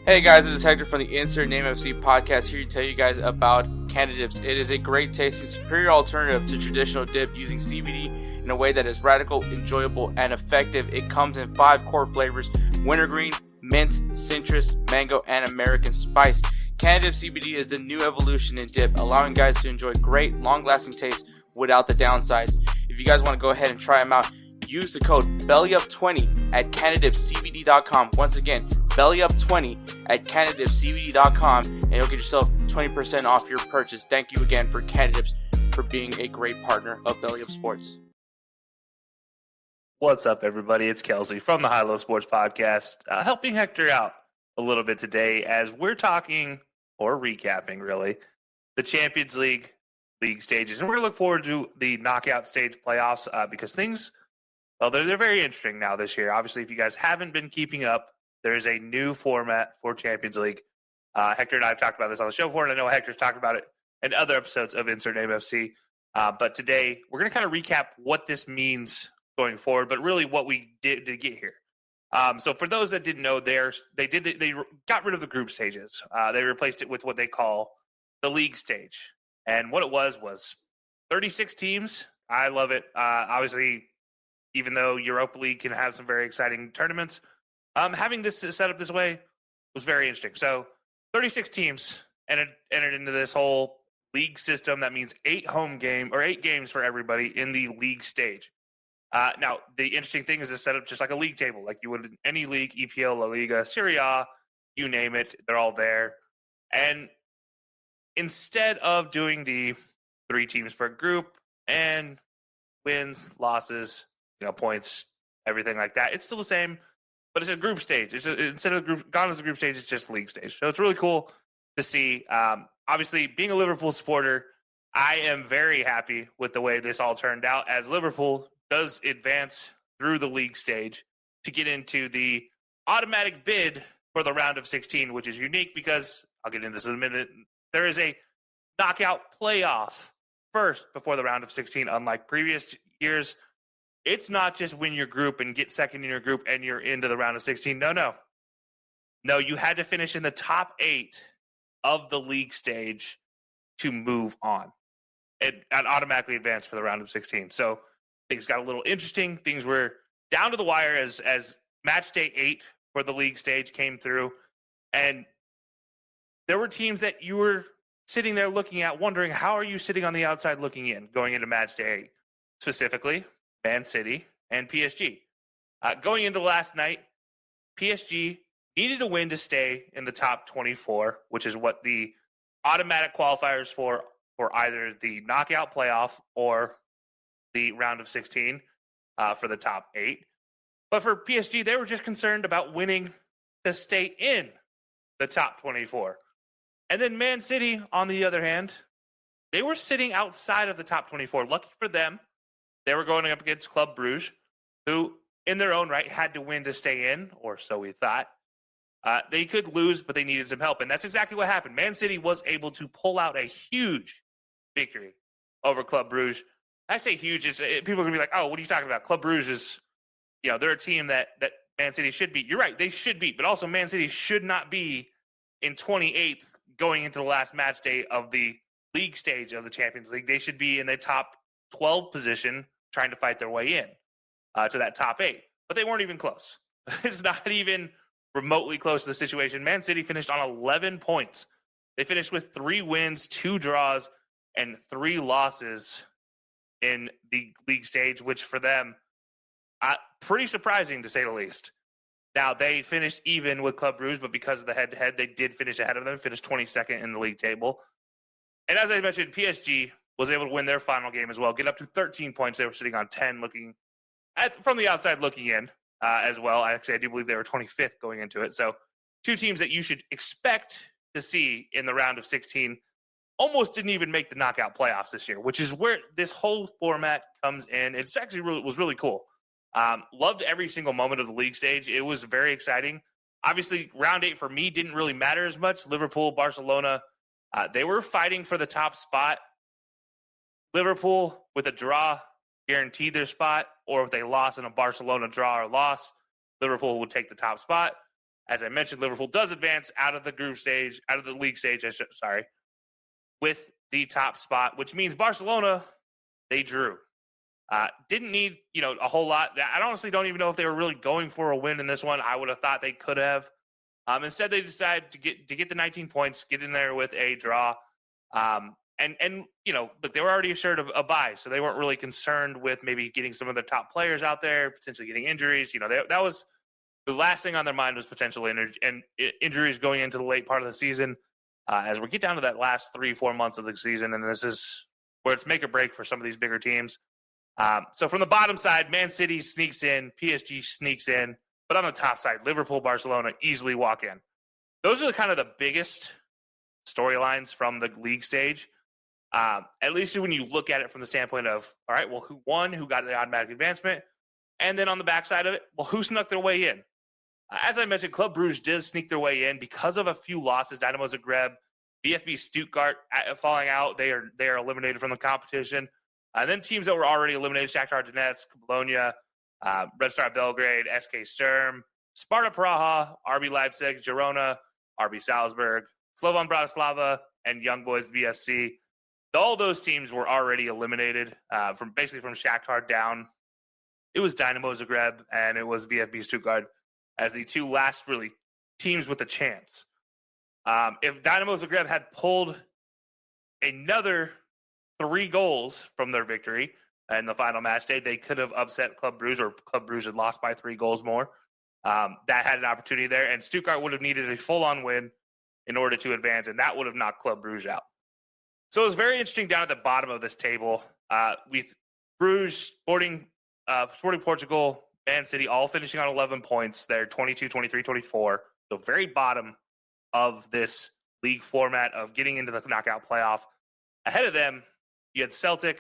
Hey guys, this is Hector from the Insert Name FC podcast, here to tell you guys about Canada Dips. It is a great tasting, superior alternative to traditional dip, using CBD in a way that is radical, enjoyable, and effective. It comes in 5 core flavors: wintergreen, mint, citrus, mango, and American spice. Canada Dip CBD is the new evolution in dip, allowing guys to enjoy great, long-lasting taste without the downsides. If you guys want to go ahead and try them out, use the code BellyUp20 at CanadaDipCBD.com. Once again, BellyUp20 at CanadaDipCBD.com, and you'll get yourself 20% off your purchase. Thank you again for Canada Dips for being a great partner of BellyUpSports. What's up, everybody? It's Kelsey from the High Low Sports Podcast, helping Hector out a little bit today as we're talking, or recapping, really, the Champions League stages. And we're going to look forward to the knockout stage playoffs because things, well, they're very interesting now this year. Obviously, if you guys haven't been keeping up, there is a new format for Champions League. Hector and I have talked about this on the show before, and I know Hector's talked about it in other episodes of Insert Name FC. But today, we're going to kind of recap what this means going forward, but really what we did to get here. So for those that didn't know, they got rid of the group stages. They replaced it with what they call the league stage. And what it was 36 teams. I love it. Obviously, even though Europa League can have some very exciting tournaments, having this set up this way was very interesting. So 36 teams entered into this whole league system. That means 8 games for everybody in the league stage. Now, the interesting thing is it's set up just like a league table, like you would in any league, EPL, La Liga, Serie A, you name it, they're all there. And instead of doing the 3 teams per group and wins, losses, points, everything like that, it's still the same, but it's a group stage. Instead of gone as a group stage, it's just league stage. So it's really cool to see. Obviously, being a Liverpool supporter, I am very happy with the way this all turned out, as Liverpool does advance through the league stage to get into the automatic bid for the round of 16, which is unique because, I'll get into this in a minute, there is a knockout playoff first before the round of 16, unlike previous years. It's not just win your group and get second in your group and you're into the round of 16. No, you had to finish in the top 8 of the league stage to move on and automatically advance for the round of 16. So things got a little interesting. Things were down to the wire as match day 8 for the league stage came through. And there were teams that you were sitting there looking at, wondering, how are you sitting on the outside looking in, going into match day 8? Specifically, Man City and PSG. Going into last night, PSG needed a win to stay in the top 24, which is what the automatic qualifiers for either the knockout playoff or the round of 16 for the top 8. But for PSG, they were just concerned about winning to stay in the top 24. And then Man City, on the other hand, they were sitting outside of the top 24. Lucky for them, they were going up against Club Brugge, who in their own right had to win to stay in, or so we thought. They could lose, but they needed some help. And that's exactly what happened. Man City was able to pull out a huge victory over Club Brugge. I say huge. People are going to be like, oh, what are you talking about? Club Brugge is, they're a team that Man City should beat. You're right, they should beat. But also Man City should not be in 28th going into the last match day of the league stage of the Champions League. They should be in the top 12 position trying to fight their way in to that top 8. But they weren't even close. It's not even remotely close to the situation. Man City finished on 11 points. They finished with 3 wins, 2 draws, and 3 losses in the league stage, which for them, pretty surprising to say the least. Now, they finished even with Club Brugge, but because of the head-to-head, they did finish ahead of them, finished 22nd in the league table. And as I mentioned, PSG was able to win their final game as well, get up to 13 points. They were sitting on 10 from the outside looking in as well. Actually, I do believe they were 25th going into it. So 2 teams that you should expect to see in the round of 16 almost didn't even make the knockout playoffs this year, which is where this whole format comes in. It's actually was really cool. Loved every single moment of the league stage. It was very exciting. Obviously, round 8 for me didn't really matter as much. Liverpool, Barcelona, they were fighting for the top spot. Liverpool, with a draw, guaranteed their spot, or if they lost in a Barcelona draw or loss, Liverpool would take the top spot. As I mentioned, Liverpool does advance out of the group stage, out of the league stage, with the top spot, which means Barcelona, they drew. Didn't need, a whole lot. I honestly don't even know if they were really going for a win in this one. I would have thought they could have. Instead, they decided to get the 19 points, get in there with a draw. Look, they were already assured of a bye, so they weren't really concerned with maybe getting some of their top players out there, potentially getting injuries. That was the last thing on their mind, was potential injuries going into the late part of the season. As we get down to that last 3-4 months of the season, and this is where it's make or break for some of these bigger teams. So from the bottom side, Man City sneaks in, PSG sneaks in, but on the top side, Liverpool, Barcelona easily walk in. Those are kind of the biggest storylines from the league stage. At least when you look at it from the standpoint of, all right, well, who won, who got the automatic advancement? And then on the backside of it, well, who snuck their way in? As I mentioned, Club Brugge did sneak their way in because of a few losses. Dynamo Zagreb, VfB Stuttgart falling out. They are eliminated from the competition. And then teams that were already eliminated, Shakhtar Donetsk, Bologna, Red Star Belgrade, SK Sturm, Sparta Praha, RB Leipzig, Girona, RB Salzburg, Slovan Bratislava, and Young Boys BSC. All those teams were already eliminated from Shakhtar down. It was Dynamo Zagreb and it was VfB Stuttgart as the two last really teams with a chance. If Dynamo Zagreb had pulled another 3 goals from their victory in the final match day, they could have upset Club Brugge, or Club Brugge had lost by 3 goals more. That had an opportunity there, and Stuttgart would have needed a full-on win in order to advance, and that would have knocked Club Brugge out. So it was very interesting down at the bottom of this table with Bruges, Sporting Portugal, Man City all finishing on 11 points. They're 22, 23, 24. So very bottom of this league format of getting into the knockout playoff. Ahead of them, you had Celtic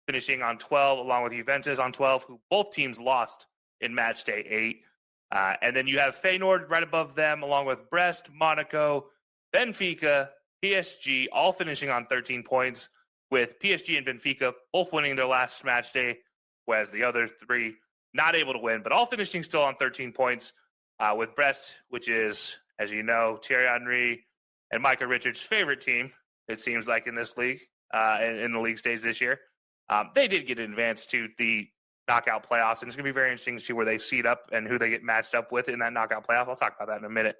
finishing on 12, along with Juventus on 12, who both teams lost in match day 8. And then you have Feyenoord right above them, along with Brest, Monaco, Benfica, PSG, all finishing on 13 points, with PSG and Benfica both winning their last match day, whereas the other 3 not able to win, but all finishing still on 13 points, with Brest, which is, as you know, Thierry Henry and Micah Richards' favorite team, it seems like, in this league, in the league stage this year. They did get advanced to the knockout playoffs, and it's going to be very interesting to see where they seed up and who they get matched up with in that knockout playoff. I'll talk about that in a minute.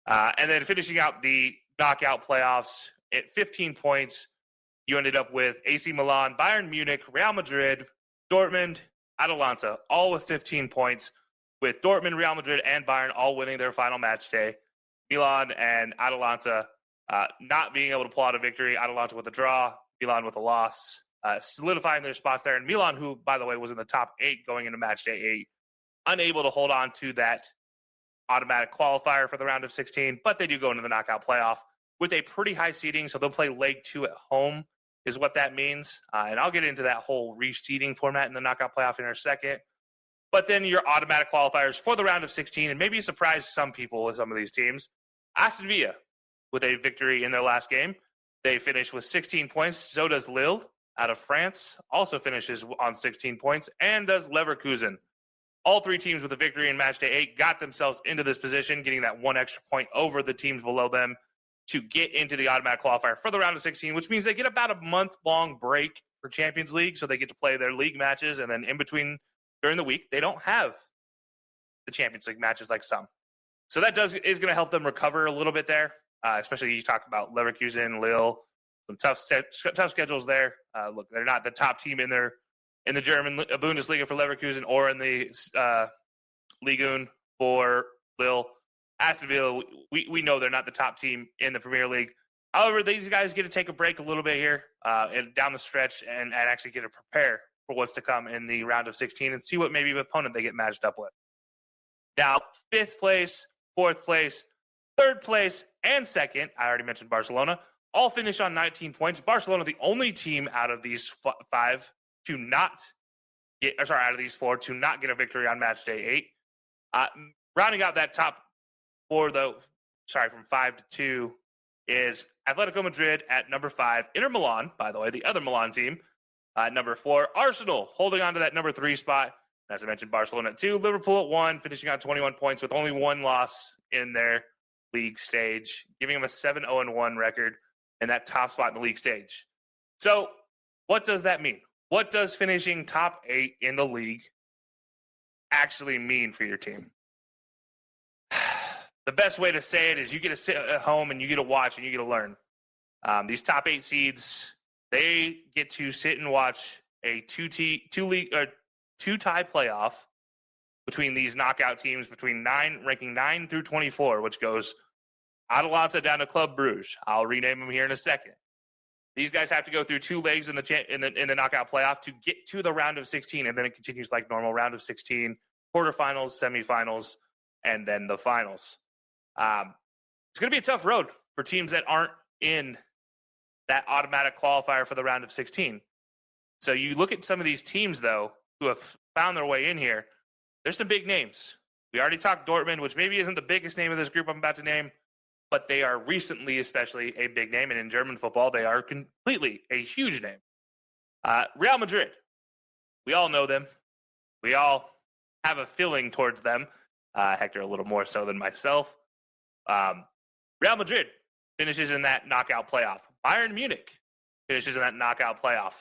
And then finishing out the knockout playoffs at 15 points, you ended up with AC Milan, Bayern Munich, Real Madrid, Dortmund, Atalanta, all with 15 points, with Dortmund, Real Madrid, and Bayern all winning their final match day. Milan and Atalanta not being able to pull out a victory. Atalanta with a draw, Milan with a loss, solidifying their spots there. And Milan, who, by the way, was in the top 8 going into match day 8, unable to hold on to that automatic qualifier for the round of 16, but they do go into the knockout playoff with a pretty high seeding, so they'll play leg 2 at home is what that means. And I'll get into that whole reseeding format in the knockout playoff in a second. But then your automatic qualifiers for the round of 16, and maybe surprise some people with some of these teams. Aston Villa with a victory in their last game. They finish with 16 points. So does Lille out of France, also finishes on 16 points, and does Leverkusen. All 3 teams with a victory in match day 8 got themselves into this position, getting that 1 extra point over the teams below them to get into the automatic qualifier for the round of 16, which means they get about a month-long break for Champions League, so they get to play their league matches, and then in between during the week, they don't have the Champions League matches like some. So that is going to help them recover a little bit there, especially you talk about Leverkusen, Lille, some tough schedules there. Look, they're not the top team in the German Bundesliga for Leverkusen or in the Ligue 1 for Lille. Aston Villa, we know they're not the top team in the Premier League. However, these guys get to take a break a little bit here and down the stretch and actually get to prepare for what's to come in the round of 16 and see what maybe opponent they get matched up with. Now, 5th place, 4th place, 3rd place, and 2nd, I already mentioned Barcelona, all finished on 19 points. Barcelona, the only team out of these 5 to not get, out of these 4 to not get a victory on match day 8. Rounding out that top 4, though, from 5 to 2, is Atletico Madrid at number 5. Inter Milan, by the way, the other Milan team, at number 4. Arsenal holding on to that number 3 spot. As I mentioned, Barcelona at 2. Liverpool at 1, finishing on 21 points with only 1 loss in their league stage, giving them a 7-0-1 record in that top spot in the league stage. So what does that mean? What does finishing top 8 in the league actually mean for your team? The best way to say it is you get to sit at home and you get to watch and you get to learn. These top 8 seeds, they get to sit and watch a two-tie playoff between these knockout teams ranking 9 through 24, which goes Atalanta down to Club Brugge. I'll rename them here in a second. These guys have to go through 2 legs in the knockout playoff to get to the round of 16, and then it continues like normal: round of 16, quarterfinals, semifinals, and then the finals. It's going to be a tough road for teams that aren't in that automatic qualifier for the round of 16. So you look at some of these teams, though, who have found their way in here. There's some big names. We already talked Dortmund, which maybe isn't the biggest name of this group I'm about to name, but they are recently especially a big name, and in German football, they are completely a huge name. Real Madrid. We all know them. We all have a feeling towards them. Hector a little more so than myself. Real Madrid finishes in that knockout playoff. Bayern Munich finishes in that knockout playoff.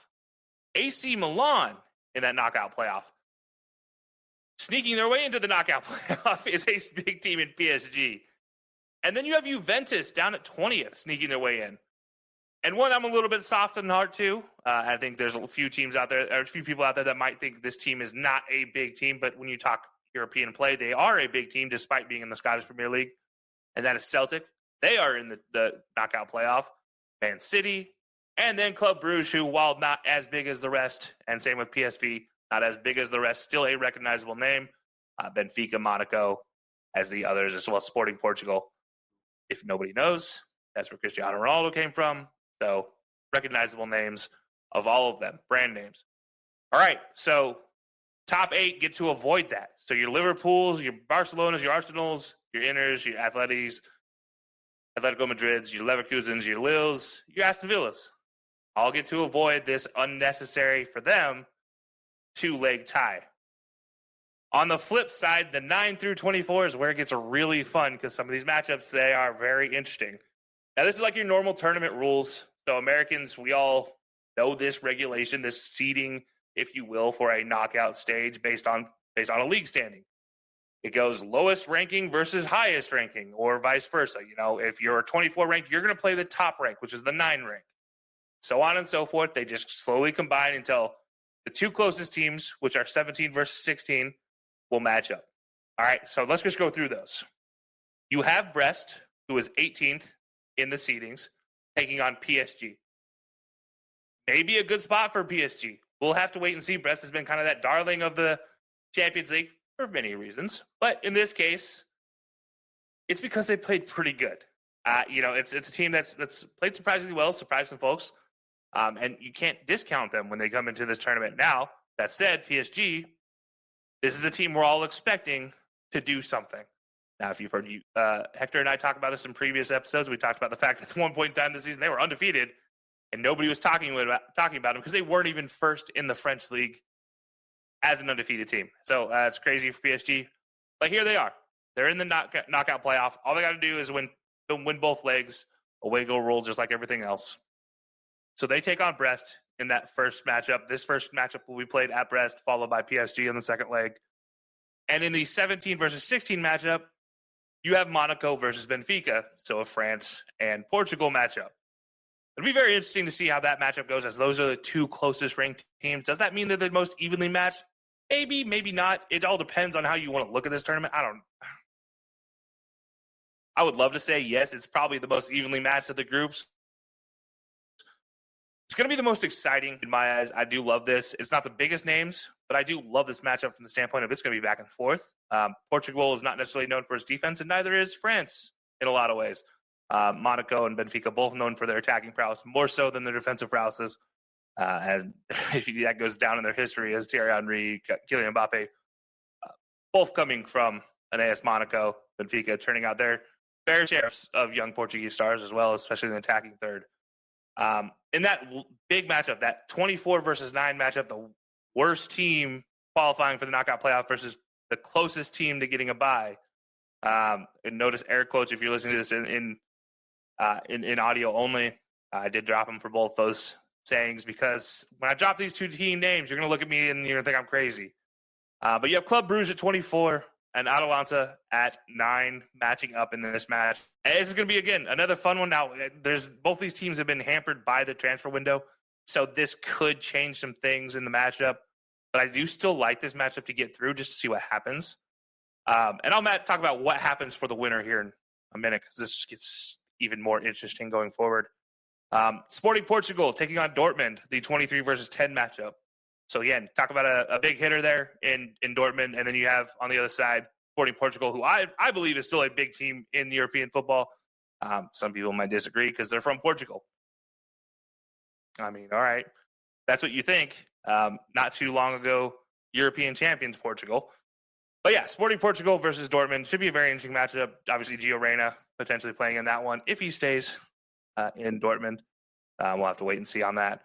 AC Milan in that knockout playoff. Sneaking their way into the knockout playoff is a big team in PSG. And then you have Juventus down at 20th, sneaking their way in. And one I'm a little bit soft in heart to. I think there's a few teams out there, or a few people out there that might think this team is not a big team. But when you talk European play, they are a big team despite being in the Scottish Premier League. And that is Celtic. They are in the knockout playoff. Man City. And then Club Brugge, who, while not as big as the rest, and same with PSV, not as big as the rest, still a recognizable name. Benfica, Monaco, as the others, as well as Sporting Portugal. If nobody knows, that's where Cristiano Ronaldo came from. So recognizable names of all of them, brand names. All right, so top 8 get to avoid that. So your Liverpools, your Barcelonas, your Arsenals, your Inters, your Atletico Madrids, your Leverkusens, your Lilles, your Aston Villas. All get to avoid this unnecessary for them 2-leg tie. On the flip side, the 9 through 24 is where it gets really fun because some of these matchups, they are very interesting. Now, this is like your normal tournament rules. So Americans, we all know this regulation, this seeding, if you will, for a knockout stage based on a league standing. It goes lowest ranking versus highest ranking, or vice versa. You know, if you're 24 ranked, you're going to play the top rank, which is the 9 rank. So on and so forth. They just slowly combine until the 2 closest teams, which are 17 versus 16, will match up. All right, so let's just go through those. You have Brest, who is 18th in the seedings, taking on PSG. Maybe a good spot for PSG. We'll have to wait and see. Brest has been kind of that darling of the Champions League for many reasons. But in this case, it's because they played pretty good. It's a team that's played surprisingly well, surprised some folks. And you can't discount them when they come into this tournament. Now, that said, PSG, this is a team we're all expecting to do something. Now, if you've heard Hector and I talk about this in previous episodes, we talked about the fact that at one point in time this season they were undefeated, and nobody was talking about them because they weren't even first in the French league as an undefeated team. So it's crazy for PSG, but here they are. They're in the knockout playoff. All they got to do is win both legs. Away goal rule, just like everything else. So they take on Brest in that first matchup. This first matchup will be played at Brest, followed by PSG in the second leg. And in the 17 versus 16 matchup, you have Monaco versus Benfica, so a France and Portugal matchup. It'll be very interesting to see how that matchup goes, as those are the 2 closest ranked teams. Does that mean they're the most evenly matched? Maybe, maybe not. It all depends on how you want to look at this tournament. I would love to say yes, it's probably the most evenly matched of the groups. It's going to be the most exciting in my eyes. I do love this. It's not the biggest names, but I do love this matchup from the standpoint of it's going to be back and forth. Portugal is not necessarily known for its defense, and neither is France in a lot of ways. Monaco and Benfica both known for their attacking prowess, more so than their defensive prowesses. And that goes down in their history as Thierry Henry, Kylian Mbappe, both coming from an AS Monaco, Benfica, turning out their fair share of young Portuguese stars as well, especially in the attacking third. In that big matchup, that 24 versus 9 matchup, the worst team qualifying for the knockout playoff versus the closest team to getting a bye. And notice air quotes if you're listening to this in audio only. I did drop them for both those sayings because when I drop these 2 team names, you're going to look at me and you're going to think I'm crazy. But you have Club Brugge at 24 and Atalanta at 9 matching up in this match. And this is going to be, again, another fun one. Now, both these teams have been hampered by the transfer window, so this could change some things in the matchup. But I do still like this matchup to get through just to see what happens. And I'll talk about what happens for the winner here in a minute because this gets even more interesting going forward. Sporting Portugal taking on Dortmund, the 23 versus 10 matchup. So again, talk about a big hitter there in Dortmund, and then you have on the other side Sporting Portugal, who I believe is still a big team in European football. Some people might disagree because they're from Portugal. I mean, all right, that's what you think. Not too long ago, European champions Portugal. But yeah, Sporting Portugal versus Dortmund should be a very interesting matchup. Obviously, Gio Reyna potentially playing in that one if he stays in Dortmund. We'll have to wait and see on that.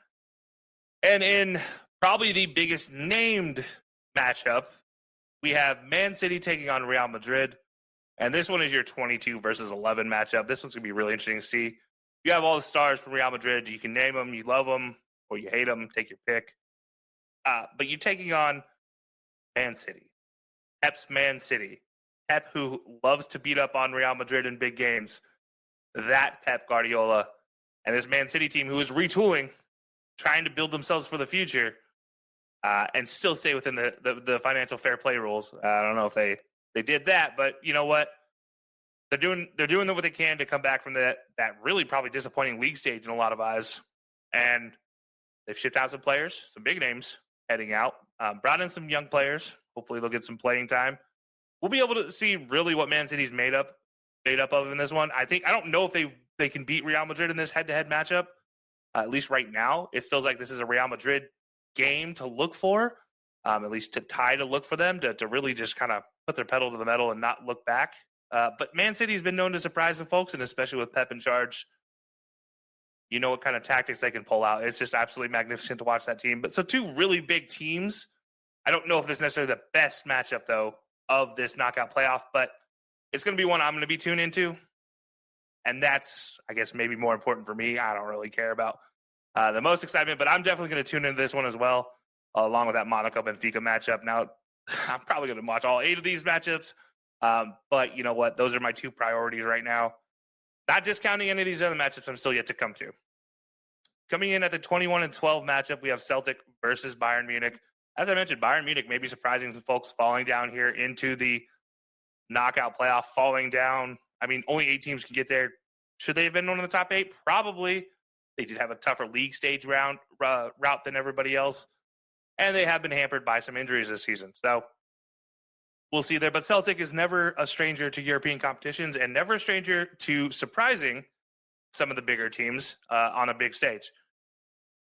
And in probably the biggest named matchup, we have Man City taking on Real Madrid. And this one is your 22 versus 11 matchup. This one's going to be really interesting to see. You have all the stars from Real Madrid. You can name them, you love them, or you hate them. Take your pick. But you're taking on Man City. Pep's Man City. Pep, who loves to beat up on Real Madrid in big games. That Pep Guardiola. And this Man City team who is retooling, trying to build themselves for the future, and still stay within the financial fair play rules. I don't know if they did that, but you know what? They're doing what they can to come back from that really probably disappointing league stage in a lot of eyes. And they've shipped out some players, some big names heading out, brought in some young players. Hopefully they'll get some playing time. We'll be able to see really what Man City's made up of in this one. I don't know if they can beat Real Madrid in this head-to-head matchup. At least right now, it feels like this is a Real Madrid game to look for, at least to look for them to really just kind of put their pedal to the metal and not look back. But Man City's been known to surprise some folks, and especially with Pep in charge, you know what kind of tactics they can pull out. It's just absolutely magnificent to watch that team. But so two really big teams. I don't know if this is necessarily the best matchup, though, of this knockout playoff, but it's going to be one I'm going to be tuned into. And that's, I guess, maybe more important for me. I don't really care about the most excitement, but I'm definitely going to tune into this one as well, along with that Monaco-Benfica matchup. Now, I'm probably going to watch all 8 of these matchups, but you know what? Those are my 2 priorities right now. Not discounting any of these other matchups I'm still yet to come to. Coming in at the 21-12 matchup, we have Celtic versus Bayern Munich. As I mentioned, Bayern Munich may be surprising some folks falling down here into the knockout playoff, falling down. I mean, only 8 teams can get there. Should they have been one of the top 8? Probably. They did have a tougher league stage route than everybody else. And they have been hampered by some injuries this season. So we'll see there. But Celtic is never a stranger to European competitions and never a stranger to surprising some of the bigger teams on a big stage.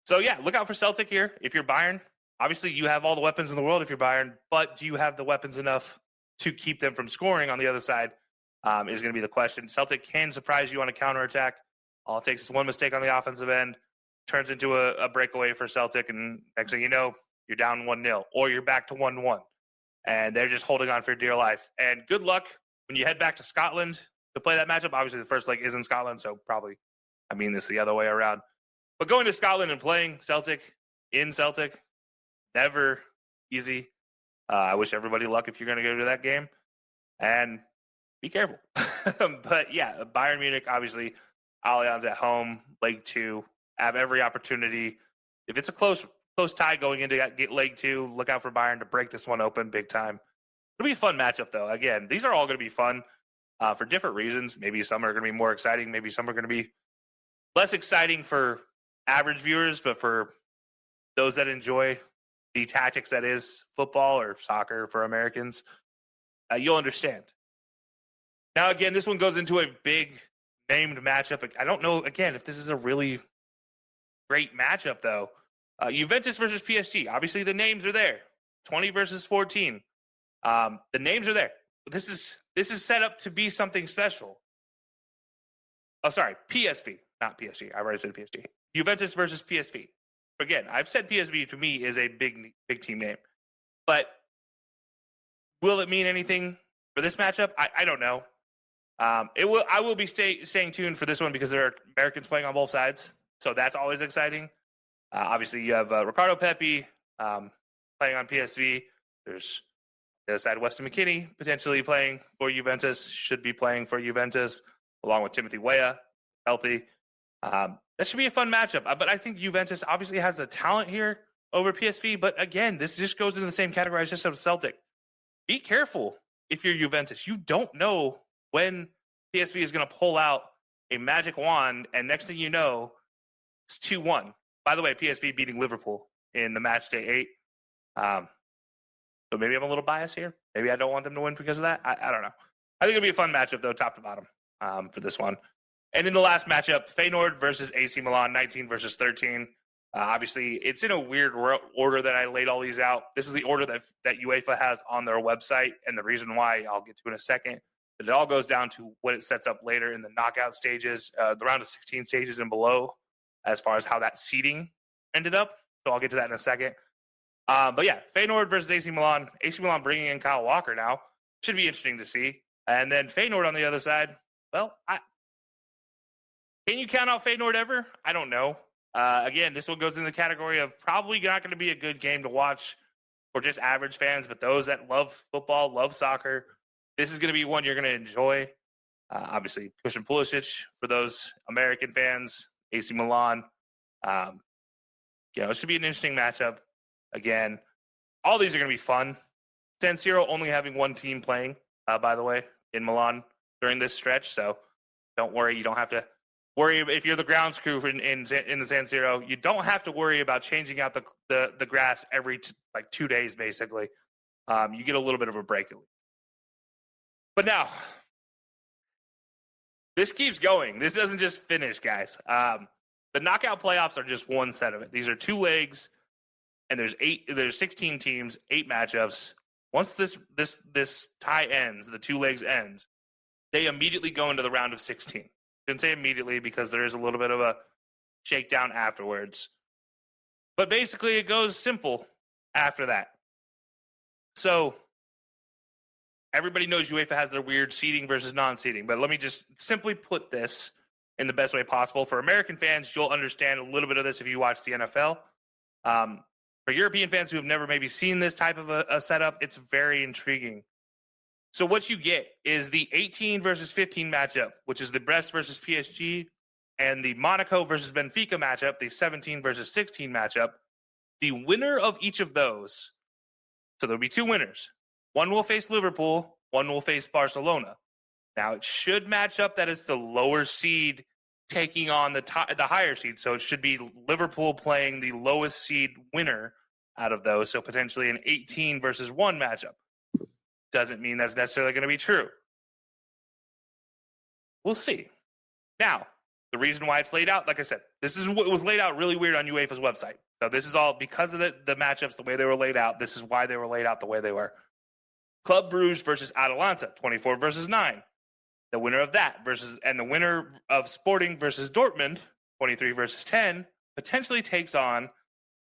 So, yeah, look out for Celtic here. If you're Bayern, obviously you have all the weapons in the world if you're Bayern, but do you have the weapons enough to keep them from scoring on the other side is going to be the question. Celtic can surprise you on a counterattack. All it takes is one mistake on the offensive end, turns into a breakaway for Celtic, and next thing you know, you're down 1-0, or you're back to 1-1, and they're just holding on for dear life. And good luck when you head back to Scotland to play that matchup. Obviously, the first leg is in Scotland, so probably, I mean this the other way around. But going to Scotland and playing Celtic in Celtic, never easy. I wish everybody luck if you're going to go to that game. And be careful. But, yeah, Bayern Munich, obviously, Allianz at home, leg 2, have every opportunity. If it's a close tie going into leg 2, look out for Bayern to break this one open big time. It'll be a fun matchup, though. Again, these are all going to be fun for different reasons. Maybe some are going to be more exciting. Maybe some are going to be less exciting for average viewers, but for those that enjoy the tactics that is football or soccer for Americans, you'll understand. Now, again, this one goes into a big named matchup. I don't know, again, if this is a really great matchup, though. Juventus versus PSG. Obviously, the names are there. 20 versus 14. The names are there. This is set up to be something special. Oh, sorry, PSV, not PSG. I already said PSG. Juventus versus PSV. Again, I've said PSV to me is a big team name. But will it mean anything for this matchup? I don't know. I will be staying tuned for this one because there are Americans playing on both sides. So that's always exciting. Obviously, you have Ricardo Pepi playing on PSV. There's the other side, Weston McKennie potentially playing for Juventus, should be playing for Juventus, along with Timothy Weah, healthy. That should be a fun matchup. But I think Juventus obviously has the talent here over PSV. But again, this just goes into the same category as just Celtic. Be careful if you're Juventus. You don't know when PSV is going to pull out a magic wand, and next thing you know, it's 2-1. By the way, PSV beating Liverpool in the match day 8. So maybe I'm a little biased here. Maybe I don't want them to win because of that. I don't know. I think it'll be a fun matchup, though, top to bottom for this one. And in the last matchup, Feyenoord versus AC Milan, 19 versus 13. Obviously, it's in a weird order that I laid all these out. This is the order that UEFA has on their website, and the reason why I'll get to in a second. But it all goes down to what it sets up later in the knockout stages, the round of 16 stages and below, as far as how that seeding ended up. So I'll get to that in a second. But yeah, Feyenoord versus AC Milan. AC Milan bringing in Kyle Walker now. Should be interesting to see. And then Feyenoord on the other side. Well, can you count out Feyenoord ever? I don't know. Again, this one goes in the category of probably not going to be a good game to watch for just average fans, but those that love football, love soccer, this is going to be one you're going to enjoy. Obviously, Christian Pulisic for those American fans, AC Milan. It should be an interesting matchup. Again, all these are going to be fun. San Siro only having one team playing, by the way, in Milan during this stretch, so don't worry. You don't have to worry if you're the grounds crew in the San Siro. You don't have to worry about changing out the grass every 2 days, basically. You get a little bit of a break at least. But now, this keeps going. This doesn't just finish, guys. The knockout playoffs are just one set of it. These are 2 legs, and there's 16 teams, 8 matchups. Once this tie ends, the 2 legs ends, they immediately go into the round of 16. Didn't say immediately because there is a little bit of a shakedown afterwards. But basically, it goes simple after that. So everybody knows UEFA has their weird seeding versus non-seeding, but let me just simply put this in the best way possible. For American fans, you'll understand a little bit of this if you watch the NFL. For European fans who have never maybe seen this type of a setup, it's very intriguing. So what you get is the 18 versus 15 matchup, which is the Brest versus PSG, and the Monaco versus Benfica matchup, the 17 versus 16 matchup. The winner of each of those, so there'll be 2 winners. One will face Liverpool, one will face Barcelona. Now, it should match up that it's the lower seed taking on the higher seed. So it should be Liverpool playing the lowest seed winner out of those. So potentially an 18 versus 1 matchup. Doesn't mean that's necessarily going to be true. We'll see. Now, the reason why it's laid out, like I said, this is what was laid out really weird on UEFA's website. So this is all because of the matchups, the way they were laid out. This is why they were laid out the way they were. Club Brugge versus Atalanta, 24 versus 9. The winner of that and the winner of Sporting versus Dortmund, 23 versus 10, potentially takes on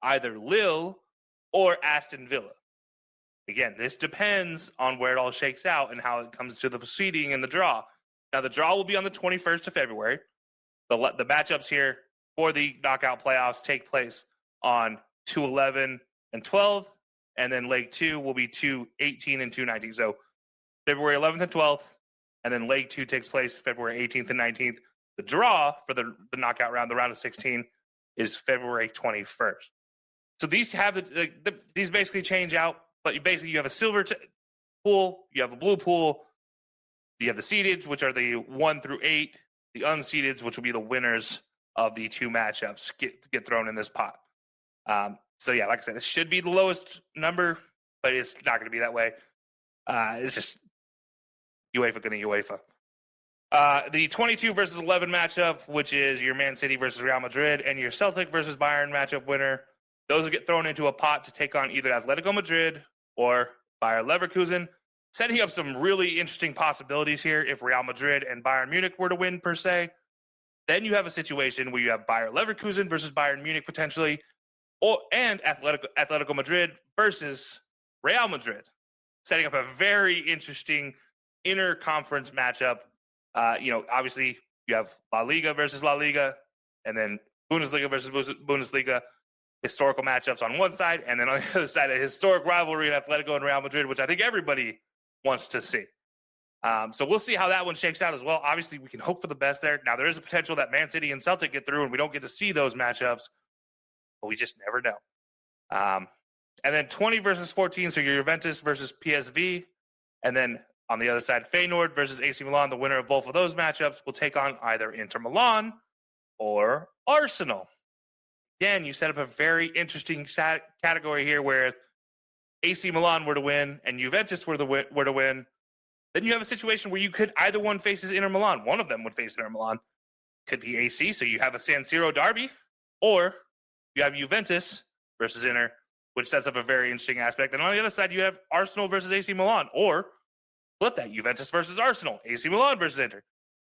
either Lille or Aston Villa. Again, this depends on where it all shakes out and how it comes to the seeding and the draw. Now, the draw will be on the 21st of February. The matchups here for the knockout playoffs take place on 2-11 and 12, and then leg 2 will be 2-18 and 2-19. So February 11th and 12th, and then leg 2 takes place February 18th and 19th. The draw for the knockout round, the round of 16, is February 21st. So these have these basically change out. But you have a silver pool, you have a blue pool, you have the seededs, which are the 1 through 8, the unseededs, which will be the winners of the 2 matchups, get thrown in this pot. So yeah, like I said, it should be the lowest number, but it's not going to be that way. It's just UEFA going to UEFA. The 22 versus 11 matchup, which is your Man City versus Real Madrid, and your Celtic versus Bayern matchup winner. Those will get thrown into a pot to take on either Atletico Madrid or Bayer Leverkusen, setting up some really interesting possibilities here if Real Madrid and Bayern Munich were to win, per se. Then you have a situation where you have Bayer Leverkusen versus Bayern Munich potentially, and Atletico Madrid versus Real Madrid, setting up a very interesting inter-conference matchup. Obviously, you have La Liga versus La Liga, and then Bundesliga versus Bundesliga. Historical matchups on one side, and then on the other side, a historic rivalry in Atletico and Real Madrid, which I think everybody wants to see. So we'll see how that one shakes out as well. Obviously, we can hope for the best there. Now, there is a potential that Man City and Celtic get through, and we don't get to see those matchups, but we just never know. And then 20 versus 14, so your Juventus versus PSV, and then on the other side, Feyenoord versus AC Milan. The winner of both of those matchups will take on either Inter Milan or Arsenal. Again, you set up a very interesting category here where if AC Milan were to win and Juventus were to win, then you have a situation where you could either one faces Inter Milan. One of them would face Inter Milan. Could be AC, so you have a San Siro derby, or you have Juventus versus Inter, which sets up a very interesting aspect. And on the other side, you have Arsenal versus AC Milan, or flip that, Juventus versus Arsenal, AC Milan versus Inter.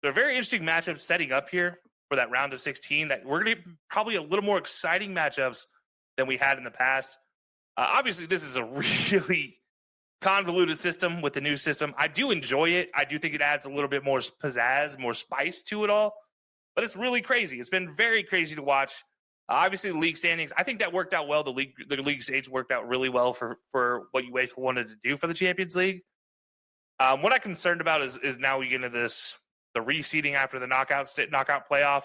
They're very interesting matchups setting up here for that round of 16 that we're going to get probably a little more exciting matchups than we had in the past. Obviously, this is a really convoluted system with the new system. I do enjoy it. I do think it adds a little bit more pizzazz, more spice to it all. But it's really crazy. It's been very crazy to watch. Obviously, the league standings, I think that worked out well. The league stage worked out really well for what UEFA wanted to do for the Champions League. What I'm concerned about is now we get into the reseeding after the knockout playoff.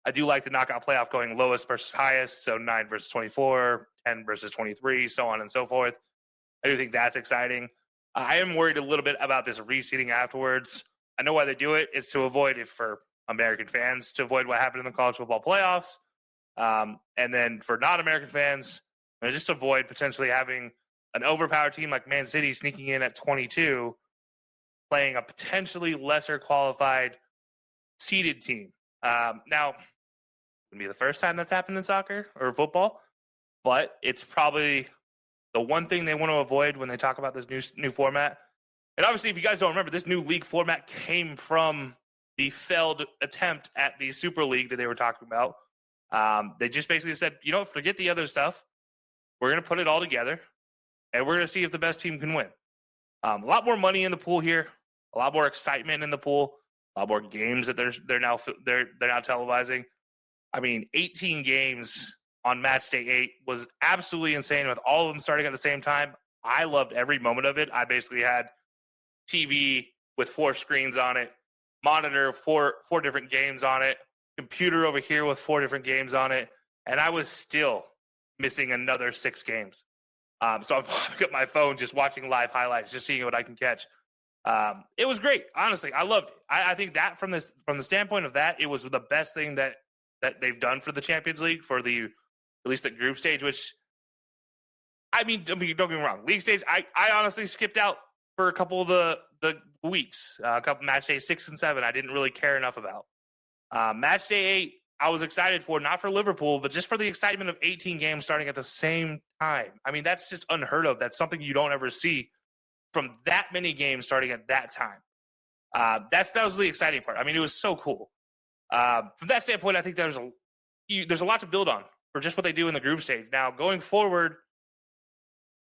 I do like the knockout playoff going lowest versus highest, so 9 versus 24, 10 versus 23, so on and so forth. I do think that's exciting. I am worried a little bit about this reseeding afterwards. I know why they do it. It's to avoid it for American fans, to avoid what happened in the college football playoffs. And then for non-American fans, just avoid potentially having an overpowered team like Man City sneaking in at 22, playing a potentially lesser qualified seeded team. Now, it wouldn't be the first time that's happened in soccer or football, but it's probably the one thing they want to avoid when they talk about this new format. And obviously, if you guys don't remember, this new league format came from the failed attempt at the Super League that they were talking about. They just basically said, forget the other stuff. We're going to put it all together, and we're going to see if the best team can win. A lot more money in the pool here, a lot more excitement in the pool, a lot more games that they're now televising. I mean, 18 games on match day 8 was absolutely insane with all of them starting at the same time. I loved every moment of it. I basically had TV with 4 screens on it, monitor, four different games on it, computer over here with 4 different games on it, and I was still missing another 6 games. So I'm popping up my phone, just watching live highlights, just seeing what I can catch. It was great. Honestly, I loved it. I think that from the standpoint of that, it was the best thing that they've done for the Champions League, for at least the group stage, which, I mean, don't get me wrong. League stage, I honestly skipped out for a couple of the weeks, a couple match day 6 and 7. I didn't really care enough about. Match day 8, I was excited for, not for Liverpool, but just for the excitement of 18 games starting at the same time. I mean, that's just unheard of. That's something you don't ever see from that many games starting at that time. That was the exciting part. I mean, it was so cool. From that standpoint, I think there's a lot to build on for just what they do in the group stage. Now, going forward,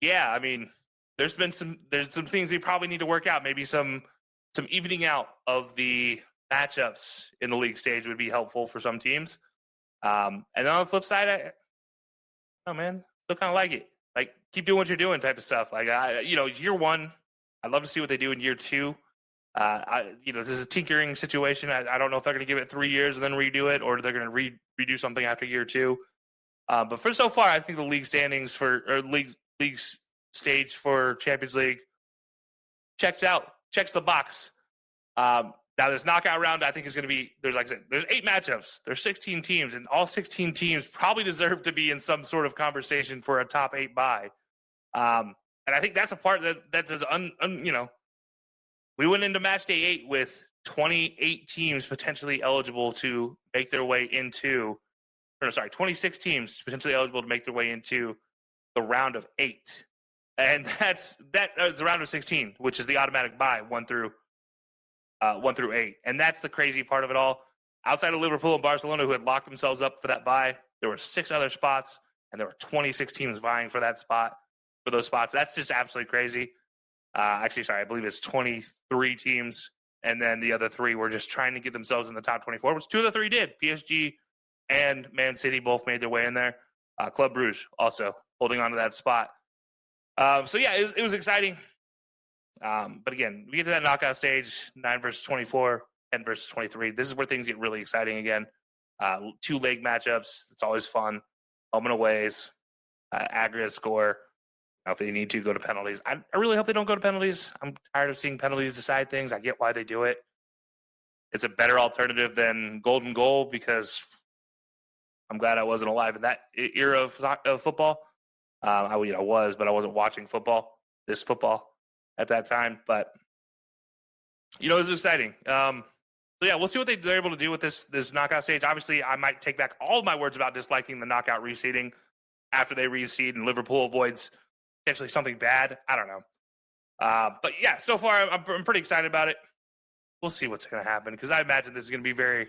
yeah, I mean, there's some things we probably need to work out. Maybe some evening out of the matchups in the league stage would be helpful for some teams. And then on the flip side, still kind of like it. Like, keep doing what you're doing type of stuff. Like, year 1, I'd love to see what they do in year 2. This is a tinkering situation. I don't know if they're going to give it 3 years and then redo it, or they're going to redo something after year 2. But for so far, I think the league standings league stage for Champions League checks the box. Now this knockout round, I think is going to be, there's 8 matchups. There's 16 teams, and all 16 teams probably deserve to be in some sort of conversation for a top 8 bye. And I think that's a part that is we went into match day 8 with 28 teams potentially eligible to make their way into, 26 teams potentially eligible to make their way into the round of 8. And that's the round of 16, which is the automatic bye, 1 through 8. And that's the crazy part of it all. Outside of Liverpool and Barcelona, who had locked themselves up for that bye, there were 6 other spots, and there were 26 teams vying for those spots. That's just absolutely crazy. I believe it's 23 teams, and then the other 3 were just trying to get themselves in the top 24, which 2 of the 3 did. PSG and Man City both made their way in there. Club Brugge also holding on to that spot. It was exciting. But again, we get to that knockout stage, 9 versus 24, 10 versus 23. This is where things get really exciting again. 2 leg matchups. It's always fun. Home and aways. Aggregate score. Now, if they need to go to penalties, I really hope they don't go to penalties. I'm tired of seeing penalties decide things. I get why they do it. It's a better alternative than golden goal, because I'm glad I wasn't alive in that era of football. I was, but I wasn't watching this football at that time. But, it was exciting. So So yeah, we'll see what they're able to do with this knockout stage. Obviously, I might take back all of my words about disliking the knockout reseeding after they reseed and Liverpool avoids potentially something bad. I don't know. But yeah, so far I'm pretty excited about it. We'll see what's going to happen because I imagine this is going to be very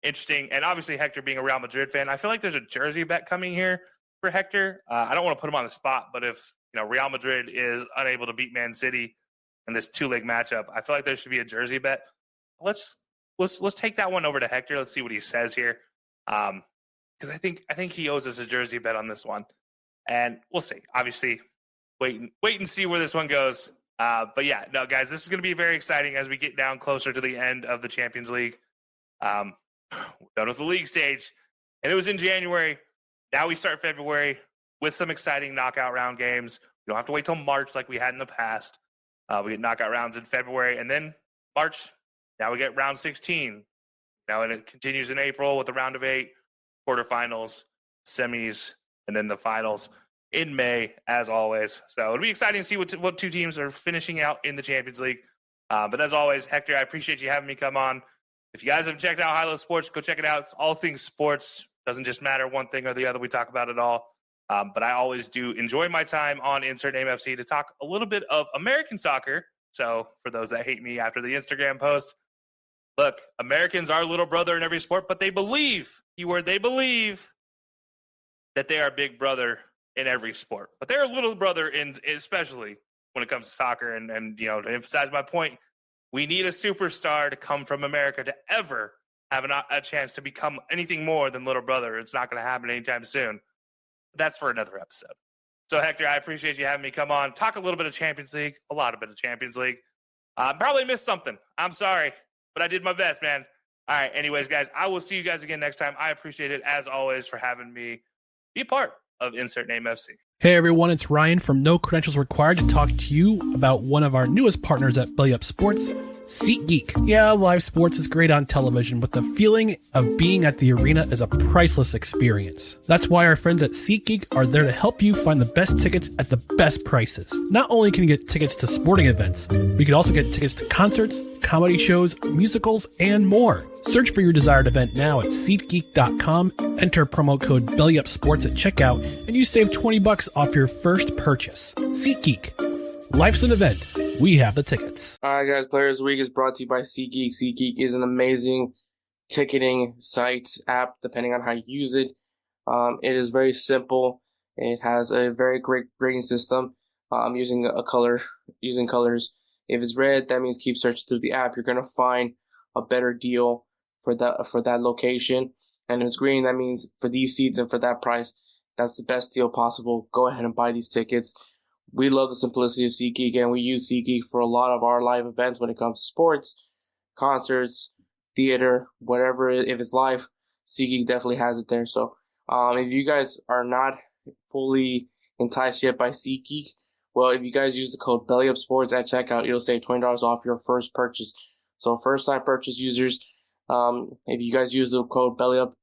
interesting. And obviously, Hector being a Real Madrid fan, I feel like there's a jersey bet coming here for Hector. I don't want to put him on the spot, but if Real Madrid is unable to beat Man City in this 2-leg matchup, I feel like there should be a jersey bet. Let's take that one over to Hector. Let's see what he says here, because I think he owes us a jersey bet on this one, and we'll see. Obviously, wait and see where this one goes. But yeah, no, guys, this is going to be very exciting as we get down closer to the end of the Champions League. We're done with the league stage, and it was in January. Now we start February with some exciting knockout round games. We don't have to wait till March like we had in the past. We get knockout rounds in February, and then March. Now we get round 16. Now and it continues in April with the round of 8, quarterfinals, semis, and then the finals in May, as always. So it'll be exciting to see what two teams are finishing out in the Champions League. But as always, Hector, I appreciate you having me come on. If you guys haven't checked out High Low Sports, go check it out. It's all things sports. Doesn't just matter one thing or the other. We talk about it all. But I always do enjoy my time on Insert Name FC to talk a little bit of American soccer. So for those that hate me after the Instagram post, look, Americans are little brother in every sport, but they believe, keyword, they believe that they are big brother in every sport. But they're a little brother especially when it comes to soccer. And to emphasize my point, we need a superstar to come from America to ever have a chance to become anything more than little brother. It's not going to happen anytime soon. But that's for another episode. So, Hector, I appreciate you having me come on, talk a little bit of Champions League, a lot of bit of Champions League. Probably missed something. I'm sorry, but I did my best, man. All right, anyways, guys, I will see you guys again next time. I appreciate it, as always, for having me be a part of Insert Name FC. Hey everyone, it's Ryan from No Credentials Required to talk to you about one of our newest partners at BellyUpSports, SeatGeek. Yeah, live sports is great on television, but the feeling of being at the arena is a priceless experience. That's why our friends at SeatGeek are there to help you find the best tickets at the best prices. Not only can you get tickets to sporting events, but you can also get tickets to concerts, comedy shows, musicals, and more. Search for your desired event now at SeatGeek.com, enter promo code BellyUpSports at checkout, and you save $20 off your first purchase. SeatGeek. Life's an event. We have the tickets. All right, guys. Players of the Week is brought to you by SeatGeek. SeatGeek is an amazing ticketing site app, depending on how you use it. It is very simple. It has a very great grading system. Using colors. If it's red, that means keep searching through the app. You're gonna find a better deal for that location. And if it's green, that means for these seats and for that price, that's the best deal possible. Go ahead and buy these tickets. We love the simplicity of SeatGeek, and we use SeatGeek for a lot of our live events when it comes to sports, concerts, theater, whatever. If it's live, SeatGeek definitely has it there. So if you guys are not fully enticed yet by SeatGeek, well, if you guys use the code BellyUpSports at checkout, it'll save $20 off your first purchase. So first-time purchase users, if you guys use the code BellyUp,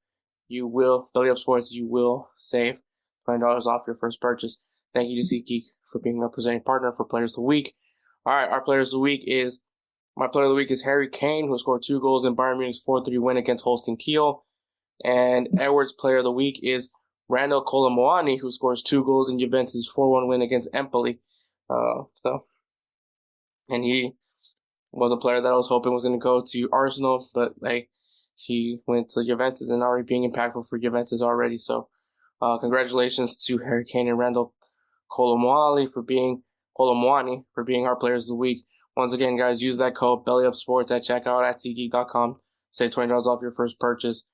BellyUpSports, you will save $20 off your first purchase. Thank you to SeatGeek for being our presenting partner for Players of the Week. All right, my player of the week is Harry Coyne, who scored 2 goals in Bayern Munich's 4-3 win against Holstein Kiel. And Edwards' player of the week is Randall Colomuani, who scores 2 goals in Juventus' 4-1 win against Empoli. And he was a player that I was hoping was going to go to Arsenal, but he went to Juventus and already being impactful for Juventus already. So congratulations to Harry Coyne and Randall Colomuani for being our players of the week. Once again, guys, use that code BellyUpSports at checkout at SeatGeek.com. Save $20 off your first purchase.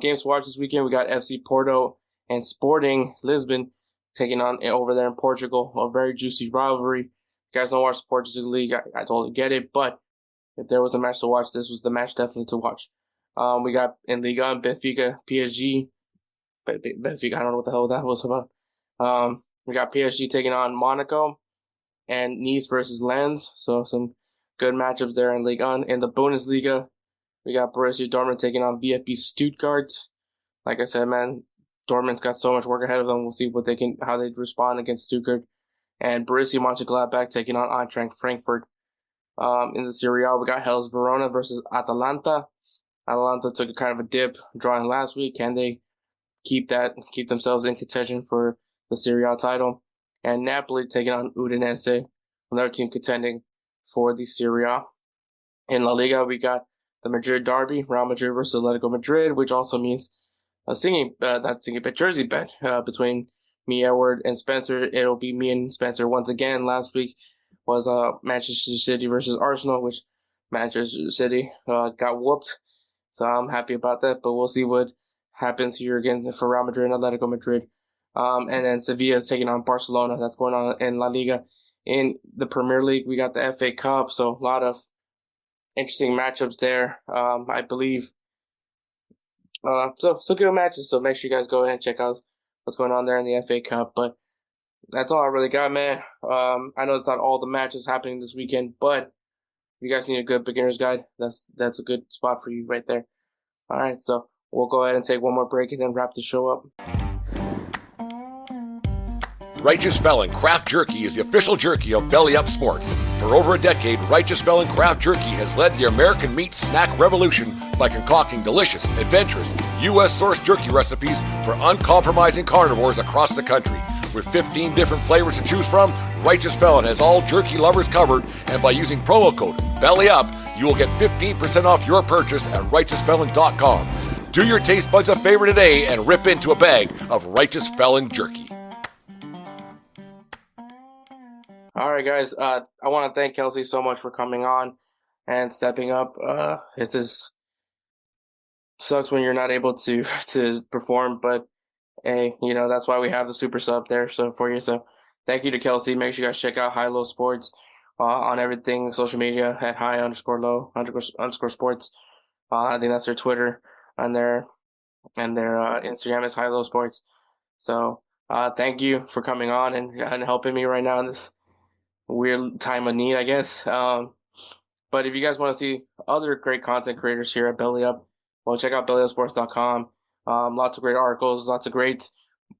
Games to watch this weekend, we got FC Porto and Sporting Lisbon taking on over there in Portugal. A very juicy rivalry. If you guys don't watch the Portuguese League, I totally get it. But if there was a match to watch, this was the match definitely to watch. We got in Liga and Benfica, PSG. Benfica, I don't know what the hell that was about. We got PSG taking on Monaco and Nice versus Lens. So some good matchups there in Ligue 1. In the Bundesliga, we got Borussia Dortmund taking on VfB Stuttgart. Like I said, man, Dortmund's got so much work ahead of them. We'll see how they respond against Stuttgart. And Borussia Mönchengladbach taking on Eintracht Frankfurt. In the Serie A, we got Hellas Verona versus Atalanta. Atalanta took a kind of a dip drawing last week. Can they keep themselves in contention for the Serie A title? And Napoli taking on Udinese, another team contending for the Serie A. In La Liga, we got the Madrid derby, Real Madrid versus Atletico Madrid, which also means a singing bet jersey bet between me, Edward, and Spencer. It'll be me and Spencer once again. Last week was Manchester City versus Arsenal, which Manchester City got whooped. So I'm happy about that, but we'll see what happens here again for Real Madrid and Atletico Madrid. And then Sevilla is taking on Barcelona. That's going on in La Liga. In the Premier League, we got the FA Cup, so a lot of interesting matchups there. I believe so good matches. So make sure you guys go ahead and check out what's going on there in the FA Cup. But that's all I really got, man. I know it's not all the matches happening this weekend, but if you guys need a good beginner's guide, that's a good spot for you right there. All right, so we'll go ahead and take one more break and then wrap the show up. Righteous Felon Craft Jerky is the official jerky of Belly Up Sports. For over a decade, Righteous Felon Craft Jerky has led the American meat snack revolution by concocting delicious, adventurous, U.S.-sourced jerky recipes for uncompromising carnivores across the country. With 15 different flavors to choose from, Righteous Felon has all jerky lovers covered, and by using promo code BELLYUP, you will get 15% off your purchase at RighteousFelon.com. Do your taste buds a favor today and rip into a bag of Righteous Felon jerky. All right, guys. I want to thank Kelsey so much for coming on and stepping up. This sucks when you're not able to perform, but hey, that's why we have the super sub there for you. So thank you to Kelsey. Make sure you guys check out High Low Sports on everything social media at high_low_sports. I think that's their Twitter and their Instagram is High Low Sports. So thank you for coming on and helping me right now in this weird time of need, I guess. But if you guys want to see other great content creators here at Belly Up, well, check out BellyUpSports.com. Lots of great articles, lots of great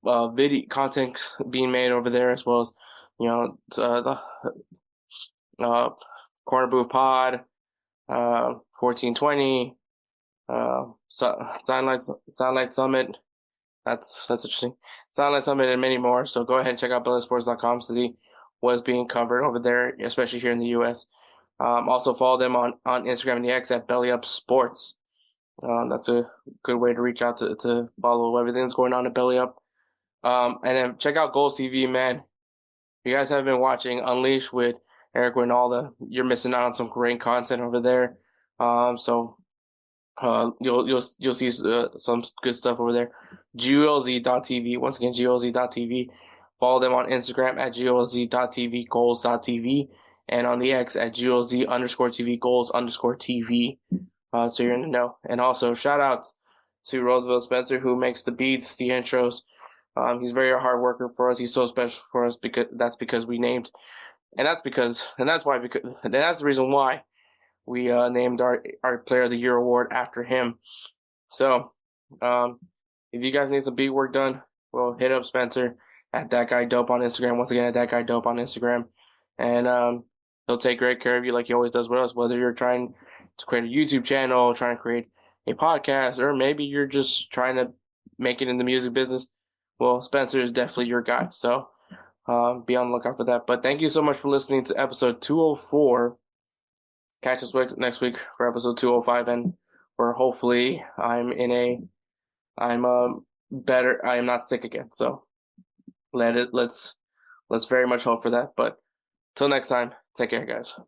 video content being made over there, as well as the Corner Booth Pod, 1420, Soundlight Summit. That's interesting. Soundlight Summit and many more. So go ahead and check out BellyUpSports.com to see what's being covered over there, especially here in the U.S. Also follow them on Instagram and the X at BellyUpSports. That's a good way to reach out to follow everything that's going on at Belly Up. And then check out GolzTV, man. If you guys have been watching Unleash with Eric Winalda, you're missing out on some great content over there. So you'll see some good stuff over there. GolzTV, once again, GolzTV. Follow them on Instagram at GolzTV, Golz.tv, and on the X at GolZ_TV, Golz_TV. So you're in the know. And also, shout out to Roosevelt Spencer, who makes the beats, the intros. He's very hard worker for us. He's so special for us because we named, and that's the reason why we named our Player of the Year award after him. So, if you guys need some beat work done, well, hit up Spencer at That Guy Dope on Instagram. Once again, at That Guy Dope on Instagram, and he'll take great care of you like he always does with us. Whether you're trying to create a YouTube channel, trying to create a podcast, or maybe you're just trying to make it in the music business, well, Spencer is definitely your guy. So be on the lookout for that. But thank you so much for listening to episode 204. Catch us next week for episode 205, and where hopefully I'm better. I am not sick again. So let's very much hope for that. But till next time, take care, guys.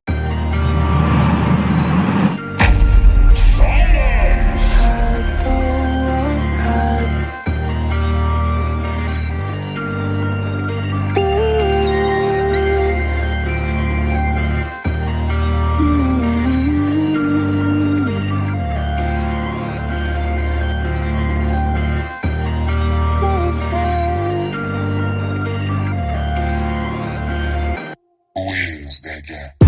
Who is that guy?